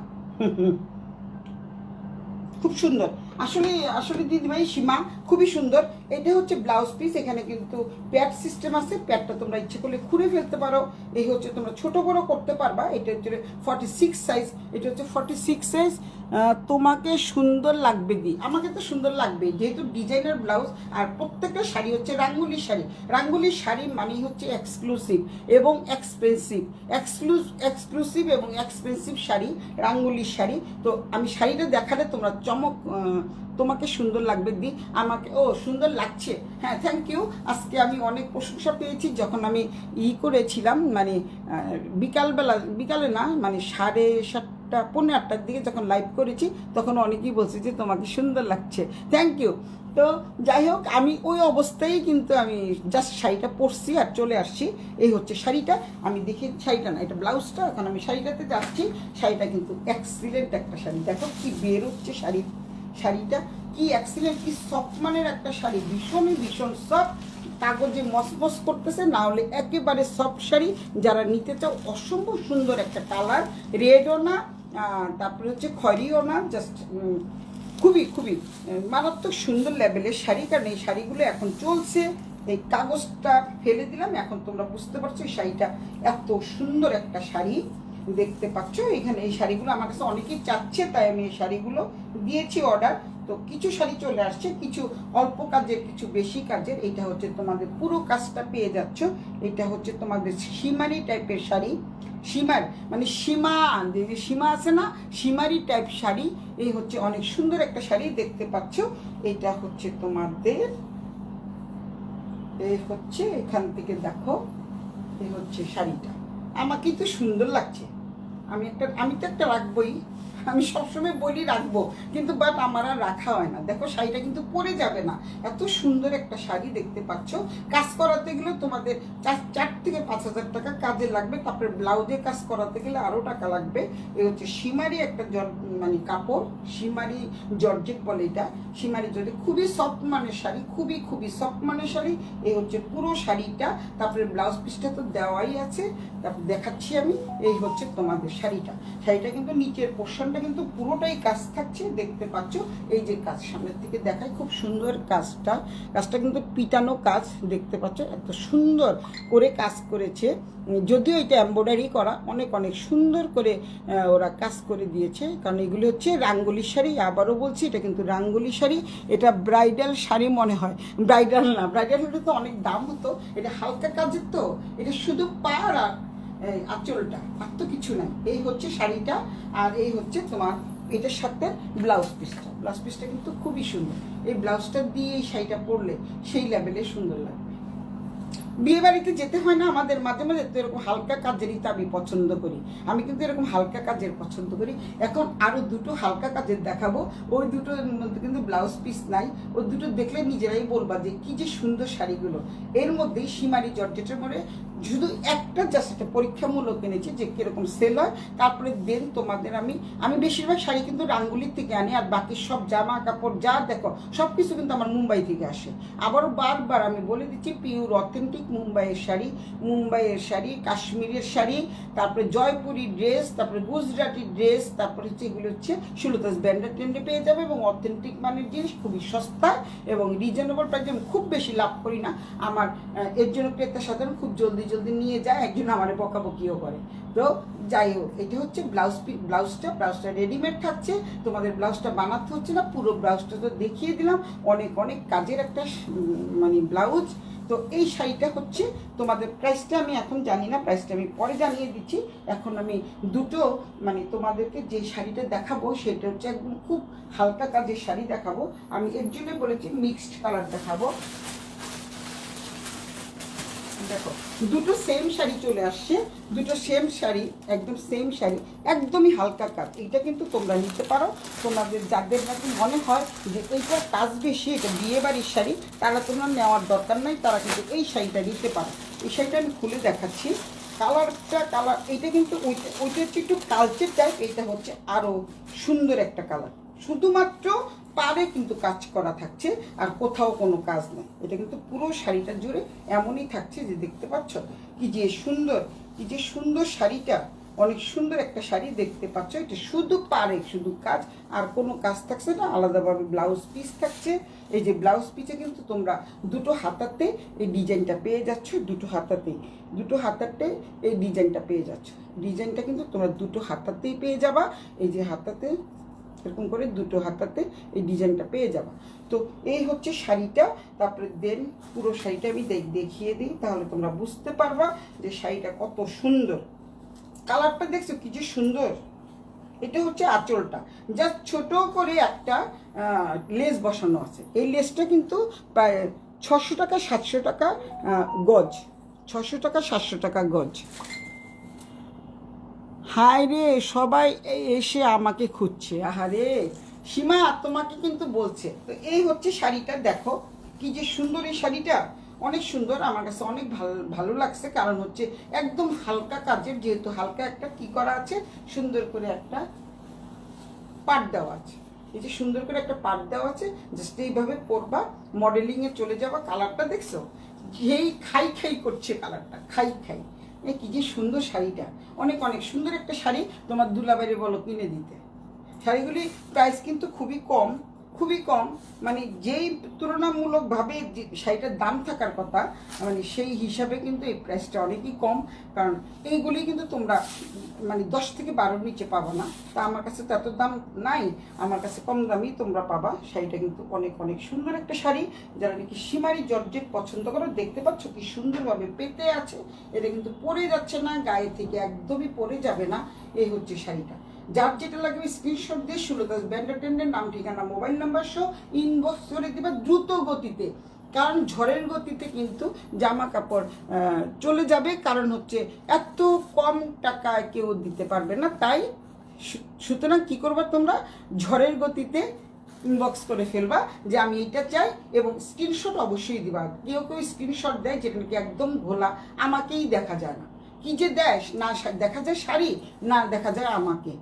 খুব সুন্দর। আসলে আসলে দিদিভাই সীমা খুবই সুন্দর। এটা হচ্ছে ব্লাউজ পিস, এখানে কিন্তু প্যাড সিস্টেম আছে, প্যাডটা তোমরা ইচ্ছে করলে খুলে ফেলতে পারো। এই হচ্ছে তোমরা ছোট বড় করতে পারবা। এটা হচ্ছে 46 সাইজ, এটা হচ্ছে 46 সাইজ। তোমাকে সুন্দর লাগবে দি, আমাকে তো সুন্দর লাগবে যেহেতু ডিজাইনার ব্লাউজ। আর প্রত্যেকটা শাড়ি হচ্ছে রাঙ্গুলির শাড়ি। রাঙ্গুলির শাড়ি মানেই হচ্ছে এক্সক্লুসিভ এবং এক্সপেন্সিভ। এক্সক্লুসিভ এবং এক্সপেন্সিভ শাড়ি রাঙ্গুলির শাড়ি। তো আমি শাড়িটা দেখালে তোমরা তোমাকে সুন্দর লাগবে দি, আমাকে সুন্দর লাগছে। হ্যাঁ, থ্যাংক ইউ। আজকে আমি অনেক প্রশংসা পেয়েছি যখন আমি করেছিলাম, মানে বিকালে না, মানে 7:30 পৌনে 8টার দিকে যখন লাইভ করেছি, তখন অনেকেই বলছে যে তোমাকে সুন্দর লাগছে। Thank you. তো যাই হোক, আমি ওই অবস্থায় কিন্তু আমি জাস্ট শাড়িটা পরছি আর চলে আসছি। এই হচ্ছে শাড়িটা, আমি দেখি শাড়িটা না, এটা ব্লাউজটা। এখন আমি শাড়িটাতে যাচ্ছি। শাড়িটা কিন্তু এক্সিলেন্ট একটা শাড়ি, দেখো কি বের হচ্ছে শাড়িটা কি এক্সিলেন্ট, কি সফট মানের একটা শাড়ি, ভীষণ সফট। কাগজে মসমস করতেছে, না হলে একেবারে সফট শাড়ি। যারা নিতে চাও, অসম্ভব সুন্দর একটা কালার, রেডও না, তারপরে হচ্ছে খয়েরিও না, জাস্ট খুবই মারাত্মক সুন্দর লেভেলের শাড়ি। কারণ এই শাড়িগুলো এখন চলছে। এই কাগজটা ফেলে দিলাম, এখন তোমরা বুঝতে পারছো এই শাড়িটা এত সুন্দর একটা শাড়ি। দেখতে পাচ্ছ এখানে এই শাড়িগুলো আমার কাছে অনেকেই চাচ্ছে, তাই আমি এই শাড়িগুলো দিয়েছি অর্ডার। তো কিছু শাড়ি চলে আসছে, কিছু অল্প কাজের, কিছু বেশি কাজের। এইটা হচ্ছে তোমাদের পুরো কাজটা পেয়ে যাচ্ছ। এটা হচ্ছে তোমাদের সীমারি টাইপের শাড়ি। সীমার মানে সীমা আছে না, সীমারি টাইপ শাড়ি। এই হচ্ছে অনেক সুন্দর একটা শাড়ি, দেখতে পাচ্ছ। এটা হচ্ছে তোমাদের, এই হচ্ছে এখান থেকে দেখো, এই হচ্ছে শাড়িটা। আমাকে তো সুন্দর লাগছে। আমি তো একটা রাখবোই, আমি সবসময় বলি রাখবো, কিন্তু বাট আমার আর রাখা হয় না। দেখো শাড়িটা কিন্তু পরে যাবে না, এত সুন্দর একটা শাড়ি। দেখতে পাচ্ছ, কাজ করাতে গেলে তোমাদের 4 থেকে 5,000 টাকা কাজে লাগবে। তারপরে ব্লাউজে কাজ করাতে গেলে আরও টাকা লাগবে। এই হচ্ছে সীমারি একটা মানে কাপড়, সীমারি জর্জেট বলে এটা, সীমারি জর্জেট। খুবই সফট মানের শাড়ি, খুবই সফট মানের শাড়ি। এই হচ্ছে পুরো শাড়িটা। তারপরে ব্লাউজ পিসটা তো দেওয়াই আছে, তারপর দেখাচ্ছি আমি। এই হচ্ছে তোমাদের শাড়িটা কিন্তু নিচের পোর্শনটা কিন্তু পুরোটাই কাজ থাকছে, দেখতে পাচ্ছ। এই যে কাজ সামনের থেকে দেখায়, খুব সুন্দর কাজটা কিন্তু পিটানো কাজ, দেখতে পাচ্ছ। এত সুন্দর করে কাজ করেছে, যদিও এটা এমব্রয়ডারি করা, অনেক সুন্দর করে ওরা কাজ করে দিয়েছে। কারণ এগুলি হচ্ছে রাঙ্গুলি শাড়ি। আবারও বলছি, এটা কিন্তু রাঙ্গুলি শাড়ি। এটা ব্রাইডাল শাড়ি মনে হয়, ব্রাইডাল না, ব্রাইডাল হলে তো অনেক দাম হতো। এটা হালকা কাজের, তো এটা শুধু পার আর আঁচলটা, আর তো কিছু নাই। এই হচ্ছে শাড়িটা, আর এই হচ্ছে তোমার এটার সাথে ব্লাউজ পিসটা কিন্তু খুবই সুন্দর। এই ব্লাউজটা দিয়ে এই শাড়িটা পরলে সেই লেভেলে সুন্দর লাগবে। বিয়ে বাড়িতে যেতে হয় না আমাদের, মাঝে মাঝে তো এরকম হালকা কাজেরই তো আমি পছন্দ করি। আমি কিন্তু এরকম হালকা কাজের পছন্দ করি। এখন আরো দুটো হালকা কাজের দেখাবো, ওই দুটোর মধ্যে কিন্তু ব্লাউজ পিস নাই। ওই দুটো দেখলে নিজেরাই বলবা যে কি যে সুন্দর শাড়িগুলো। এর মধ্যেই সীমারি জর্জেটের মধ্যে শুধু একটা জাস্ট একটা পরীক্ষামূলক এনেছি যে কিরকম সেল হয়। তারপরে দেন তোমাদের আমি বেশিরভাগ শাড়ি কিন্তু রাঙ্গুলির থেকে আনি, আর বাকি সব জামা কাপড় যা দেখো সব কিছু কিন্তু আমার মুম্বাই থেকে আসে। আবারও বারবার আমি বলে দিচ্ছি, পিওর অথেন্টিক মুম্বাইয়ের শাড়ি, কাশ্মীরের শাড়ি, তারপরে জয়পুরি ড্রেস, তারপরে গুজরাটি ড্রেস, তারপরে হচ্ছে এগুলো হচ্ছে সুলতাস ব্র্যান্ডের ট্রেন্ডে পেয়ে যাবে। এবং অথেন্টিক মানের জিনিস, খুবই সস্তা এবং রিজনেবল প্রাইসে। আমি খুব বেশি লাভ করি না, আমার এর জন্য ক্রেতা সাধারণ খুব জলদি নিয়ে যায়, একজন আমার বকাবকিও করে। তো যাই হোক, এটা হচ্ছে ব্লাউজটা রেডিমেড থাকছে, তোমাদের ব্লাউজটা বানাতে হচ্ছে না। পুরো ব্লাউজটা তো দেখিয়ে দিলাম, অনেক কাজের একটা মানে ব্লাউজ। তো এই শাড়িটা হচ্ছে তোমাদের, প্রাইসটা আমি এখন জানি না, প্রাইসটা আমি পরে জানিয়ে দিচ্ছি। এখন আমি দুটো মানে তোমাদেরকে যে শাড়িটা দেখাবো সেটা হচ্ছে একদম খুব হালকা কাজের শাড়ি দেখাবো। আমি এর জন্য বলেছি মিক্সড কালার দেখাবো। দেখো দুটো সেম শাড়ি চলে আসছে, দুটো সেম শাড়ি, একদম সেম শাড়ি, একদমই হালকা কাজ। এটা কিন্তু তোমরা নিতে পারো, তোমাদের যাদের নাকি মনে হয় যে এইটার কাজ বেশি, এটা বিয়ে বাড়ির শাড়ি, তারা তোমরা নেওয়ার দরকার নাই, তারা কিন্তু এই শাড়িটা নিতে পারো। এই শাড়িটা আমি খুলে দেখাচ্ছি। কালার এইটা কিন্তু ওইটা হচ্ছে একটু কালচার টাইপ, এটা হচ্ছে আরও সুন্দর একটা কালার। শুধুমাত্র পারে কিন্তু কাজ করা থাকছে, আর কোথাও কোনো কাজ নেই। এটা কিন্তু পুরো শাড়িটা জুড়ে এমনই থাকছে যে দেখতে পাচ্ছ কি যে সুন্দর শাড়িটা। অনেক সুন্দর একটা শাড়ি দেখতে পাচ্ছ। এটা শুধু পাড়ে শুধু কাজ, আর কোনো কাজ থাকছে না, আলাদাভাবে ব্লাউজ পিস থাকছে। এই যে ব্লাউজ পিসে কিন্তু তোমরা দুটো হাতাতে এই ডিজাইনটা পেয়ে যাচ্ছ, দুটো হাতাতে এই ডিজাইনটা পেয়ে যাচ্ছ। ডিজাইনটা কিন্তু তোমরা দুটো হাতাতেই পেয়ে যাবা। এই যে হাতাতে এরকম করে দুটো হাতাতে এই ডিজাইনটা পেয়ে যাবা। তো এই হচ্ছে শাড়িটা। তারপরে দেন পুরো শাড়িটা আমি দেখিয়ে দিই, তাহলে তোমরা বুঝতে পারবা যে শাড়িটা কত সুন্দর। কালারটা দেখছো কি যে সুন্দর। এটা হচ্ছে আঁচলটা, জাস্ট ছোট করে একটা লেস বসানো আছে। এই লেসটা কিন্তু প্রায় 600 টাকা 700 টাকা গজ, 600 টাকা 700 টাকা গজ। হায় রে, সবাই এসে আমাকে খুঁজছে। আহারে সীমা তোমাকে কিন্তু বলছে। তো এই হচ্ছে শাড়িটা, দেখো কি যে সুন্দর। এই শাড়িটা অনেক সুন্দর, আমার কাছে অনেক ভালো লাগছে। কারণ হচ্ছে একদম হালকা কাজের, যেহেতু হালকা একটা কি করা আছে, সুন্দর করে একটা পাট দেওয়া আছে। এই যে সুন্দর করে একটা পাট দেওয়া আছে, জাস্ট এইভাবে পরবা, মডেলিংয়ে চলে যাবা। কালারটা দেখছো, যেই খাই খাই করছে কালারটা, খাই খাই। কি যে সুন্দর শাড়িটা, অনেক অনেক সুন্দর একটা শাড়ি। তোমার দুলাবাড়ি বলো কিনে দিতে। শাড়িগুলি প্রাইস কিন্তু খুবই কম, খুবই কম। মানে যেই তুলনামূলকভাবে যে শাড়িটার দাম থাকার কথা, মানে সেই হিসাবে কিন্তু এই প্রাইসটা অনেকই কম। কারণ এইগুলি কিন্তু তোমরা মানে 10 থেকে 12 নিচে পাবা না। তা আমার কাছে তো এত দাম নাই, আমার কাছে কম দামই তোমরা পাবা। শাড়িটা কিন্তু অনেক অনেক সুন্দর একটা শাড়ি। যারা নাকি সীমারি জর্জেট পছন্দ করো, দেখতে পাচ্ছ কি সুন্দরভাবে পেতে আছে। এটা কিন্তু পরে যাচ্ছে না, গায়ে থেকে একদমই পরে যাবে না। এই হচ্ছে শাড়িটা। যার যেটা লাগবে স্ক্রিনশট দিয়ে সুলতাস ব্র্যান্ড অ্যাটেন্ডেন্ট নাম, ঠিকানা, মোবাইল নাম্বার সহ ইনবক্স করে দিবা দ্রুত গতিতে। কারণ ঝড়ের গতিতে কিন্তু জামা কাপড় চলে যাবে। কারণ হচ্ছে এত কম টাকায় কেউ দিতে পারবে না। তাই সুতরাং কি করবা তোমরা, ঝড়ের গতিতে ইনবক্স করে ফেলবা যে আমি এইটা চাই, এবং স্ক্রিনশট অবশ্যই দিবা। কেউ কেউ স্ক্রিনশট দেয় যেটা নাকি একদম ঘোলা, আমাকেই দেখা যায় না। কি যে দেয় না, দেখা যায় শাড়ি, না দেখা যায় আমাকে।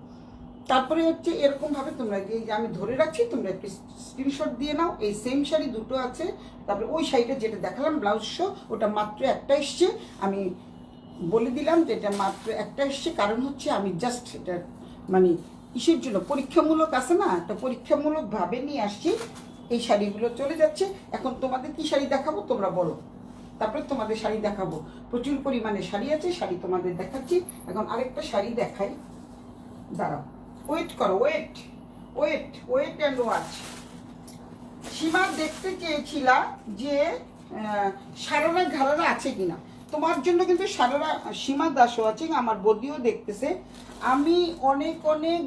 তারপরে হচ্ছে এরকমভাবে তোমরা যে আমি ধরে রাখছি, তোমরা একটু স্ক্রিনশট দিয়ে নাও। এই সেম শাড়ি দুটো আছে। তারপরে ওই শাড়িটা যেটা দেখালাম ব্লাউজ শো, ওটা মাত্র একটা এসছে। আমি বলে দিলাম যে এটা মাত্র একটা এসছে, কারণ হচ্ছে আমি জাস্ট এটা মানে কিসের জন্য পরীক্ষামূলক আছে না, একটা পরীক্ষামূলকভাবে নিয়ে আসছি। এই শাড়িগুলো চলে যাচ্ছে। এখন তোমাদের কি শাড়ি দেখাবো তোমরা বলো, তারপরে তোমাদের শাড়ি দেখাবো। প্রচুর পরিমাণে শাড়ি আছে, শাড়ি তোমাদের দেখাচ্ছি। এখন আরেকটা শাড়ি দেখাই, দাঁড়াও, ওয়েট করো, wait wait wait and watch. Seema দেখতে চেয়েছিলা যে সারারা ঘাড়ারা আছে কিনা। তোমার জন্য কিন্তু সারারা সীমা দাসও আছে, আমার বদিও দেখতেছে। আমি অনেক অনেক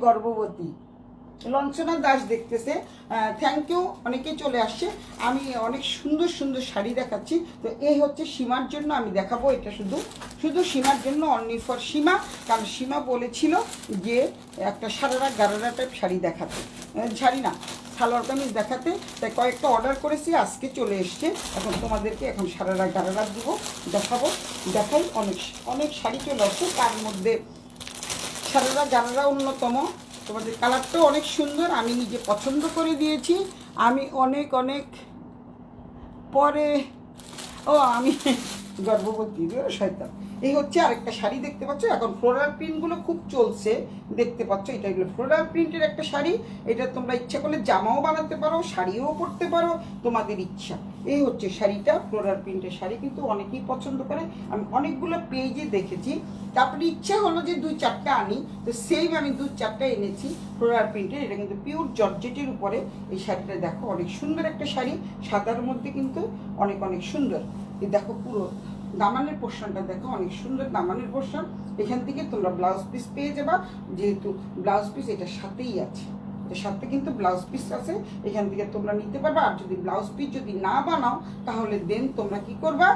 গর্ববতী। লঞ্চনা দাস দেখতেছে, থ্যাংক ইউ, অনেকেই চলে আসছে। আমি অনেক সুন্দর সুন্দর শাড়ি দেখাচ্ছি। তো এই হচ্ছে সীমার জন্য আমি দেখাবো। এটা শুধু শুধু সীমার জন্য, অনলি ফর সীমা। কারণ সীমা বলেছিল যে একটা সারারা গারারা টাইপ শাড়ি দেখাতে, শাড়ি না সালোয়ার কামিজ দেখাতে। তাই কয়েকটা অর্ডার করেছি, আজকে চলে এসছে। এখন তোমাদেরকে এখন সারারা গারারা দেবো, দেখাবো, দেখাই। অনেক অনেক শাড়ি চলে আসছে, তার মধ্যে সারারা গারারা অন্যতম। তোমাদের কালারটাও অনেক সুন্দর, আমি নিজে পছন্দ করে দিয়েছি। আমি অনেক অনেক পরে আমি গর্ভবতী শয়তান। এই হচ্ছে আরেকটা শাড়ি দেখতে পাচ্ছ। এখন ফ্লোরাল প্রিন্টগুলো খুব চলছে, দেখতে পাচ্ছ। এটা হলো ফ্লোরাল প্রিন্টের একটা শাড়ি। এটা তোমরা ইচ্ছা করলে জামাও বানাতে পারো, শাড়িও পরতে পারো, তোমাদের ইচ্ছা। এই হচ্ছে শাড়িটা, ফ্লোরাল প্রিন্টের শাড়ি কিন্তু অনেকেই পছন্দ করে। আমি অনেকগুলো পেজে দেখেছি। তারপরে ইচ্ছা হলো যে 2-4টা আনি, তো সেম আমি 2-4টা এনেছি ফ্লোরাল প্রিন্টের। এটা কিন্তু পিওর জর্জেটের উপরে এই শাড়িটা। দেখো অনেক সুন্দর একটা শাড়ি, সাদার মধ্যে কিন্তু অনেক অনেক সুন্দর। এই দেখো পুরো দামানের পোর্শনটা দেখো, অনেক সুন্দর দামানের পোর্শন। এখান থেকে তোমরা ব্লাউজ পিস পেয়ে যাবা, যেহেতু ব্লাউজ পিস এটার সাথেই আছে। এর সাথে কিন্তু ব্লাউজ পিস আছে, এখান থেকে তোমরা নিতে পারবা। আর যদি ব্লাউজ পিস যদি না বানাও, তাহলে দেন তোমরা কি করবা,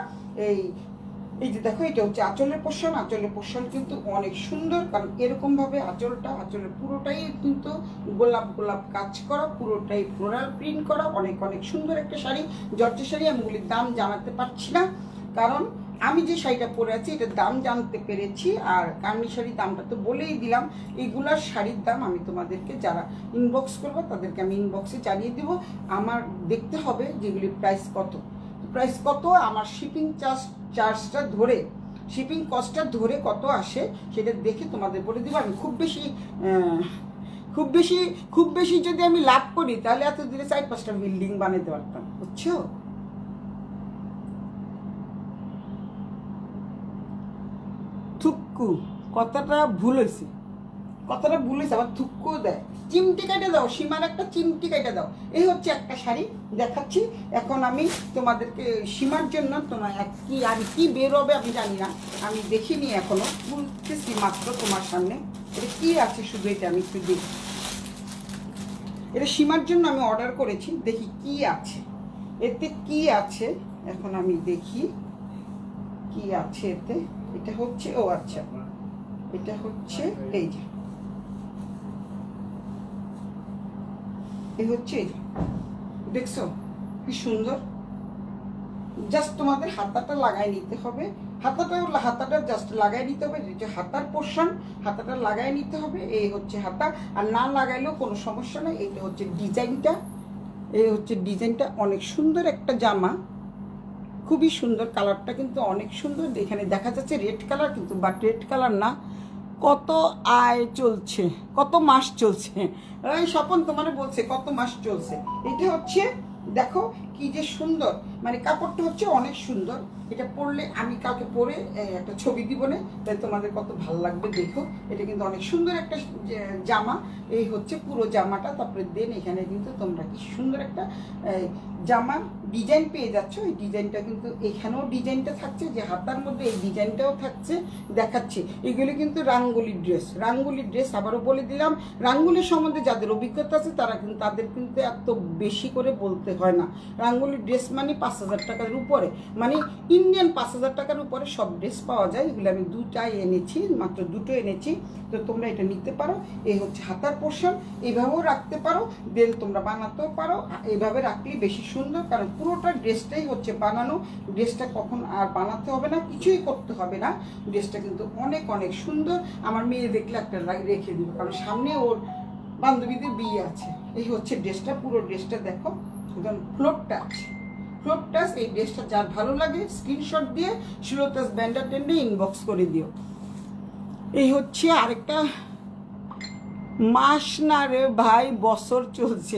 এই যে দেখো এটা হচ্ছে আঁচলের পোর্শন। আঁচলের পোর্শন কিন্তু অনেক সুন্দর, কারণ এরকমভাবে আঁচলের পুরোটাই কিন্তু গোলাপ গোলাপ কাজ করা, পুরোটাই ফ্লোরাল প্রিন্ট করা। অনেক অনেক সুন্দর একটা শাড়ি, জর্জেট শাড়ি। আমি ওগুলির দাম জানাতে পারছি না, কারণ আমি যে শাড়িটা পরে আছি এটার দাম জানতে পেরেছি। আর কার্নি শাড়ির দামটা তো বলেই দিলাম। এইগুলার শাড়ির দাম আমি তোমাদেরকে, যারা ইনবক্স করবো তাদেরকে আমি ইনবক্সে জানিয়ে দেব। আমার দেখতে হবে যেগুলির প্রাইস কত, আমার শিপিং চার্জটা ধরে শিপিং কস্টটা ধরে কত আসে সেটা দেখে তোমাদের বলে দিব। আমি খুব বেশি যদি আমি লাভ করি তাহলে এত দিনে 4-5টা বিল্ডিং বানাতে পারতাম, বুঝছো? থুক্কু কথাটা ভুল হয়েছে, আবার থুক্কুও দেয়। চিমটি কেটে দাও, সীমার একটা চিমটি কেটে দাও। এই হচ্ছে একটা শাড়ি দেখাচ্ছি। এখন আমি তোমাদেরকে সীমার জন্য তোমার কি বেরোবে আমি জানি না, আমি দেখিনি এখনো, বলতেছি মাত্র তোমার সামনে। এটা কি আছে শুধু এটা আমি একটু দেখি। এটা সীমার জন্য আমি অর্ডার করেছি, দেখি কি আছে এতে, কি আছে এখন আমি দেখি কি আছে এতে। এটা হচ্ছে, ও আচ্ছা, এটা হচ্ছে এই যে, এই হচ্ছে এই যে, দেখছো কি সুন্দর। জাস্ট তোমাদের হাতাটা লাগাই নিতে হবে, হাতাটা জাস্ট লাগাই নিতে হবে, যে হাতার পোর্শন হাতাটা লাগাই নিতে হবে। এই হচ্ছে হাতা, আর না লাগাইলেও কোনো সমস্যা নেই। এইটা হচ্ছে ডিজাইনটা, এই হচ্ছে ডিজাইনটা। অনেক সুন্দর একটা জামা, খুবই সুন্দর, কালারটা কিন্তু অনেক সুন্দর। এখানে দেখা যাচ্ছে রেড কালার, কিন্তু বাট রেড কালার না। কত আয় চলছে, কত মাস চলছে, এই স্বপন তোমার বলছে কত মাস চলছে। এটা হচ্ছে দেখো কি যে সুন্দর, মানে কাপড়টা হচ্ছে অনেক সুন্দর। এটা পরলে আমি কাউকে পরে একটা ছবি দিব না, তাই তোমাদের কত ভালো লাগবে দেখো। এটা কিন্তু অনেক সুন্দর একটা জামা। এই হচ্ছে পুরো জামাটা। তারপরে দেন এখানে কিন্তু তোমরা কি সুন্দর একটা জামার ডিজাইন পেয়ে যাচ্ছ। এই ডিজাইনটা কিন্তু এখানেও ডিজাইনটা থাকছে, যে হাতার মধ্যে এই ডিজাইনটাও থাকছে, দেখাচ্ছি। এগুলি কিন্তু রাঙ্গুলি ড্রেস। আবারও বলে দিলাম, রাঙ্গুলির সম্বন্ধে যাদের অভিজ্ঞতা আছে তাদের কিন্তু এত বেশি করে বলতে হয় না। রাঙ্গুলি ড্রেস মানে 5,000 টাকার উপরে, মানে ইন্ডিয়ান 5,000 টাকার উপরে সব ড্রেস পাওয়া যায়। এগুলো আমি মাত্র দুটো এনেছি। তো তোমরা এটা নিতে পারো। এই হচ্ছে হাতার পোর্শন, এইভাবেও রাখতে পারো, দেন তোমরা বানাতেও পারো। এইভাবে রাখলেই বেশি সুন্দর, কারণ পুরোটা ড্রেসটাই হচ্ছে বানানো। ড্রেসটা কখন আর বানাতে হবে না, কিছুই করতে হবে না। ড্রেসটা কিন্তু অনেক অনেক সুন্দর। আমার মেয়ে দেখলে একটা রেখে দিবে, কারণ সামনে ওর বান্ধবীদের বিয়ে আছে। এই হচ্ছে ড্রেসটা, পুরো ড্রেসটা দেখো, একদম ফ্লোরটা আছে, ফ্লোরটাস। এই ড্রেসটা যার ভালো লাগে স্ক্রিনশট দিয়ে সুলতাস ব্যান্ডার টেন্ডে ইনবক্স করে দিও। এই হচ্ছে আরেকটা মাস না রে ভাই, বছর চলছে।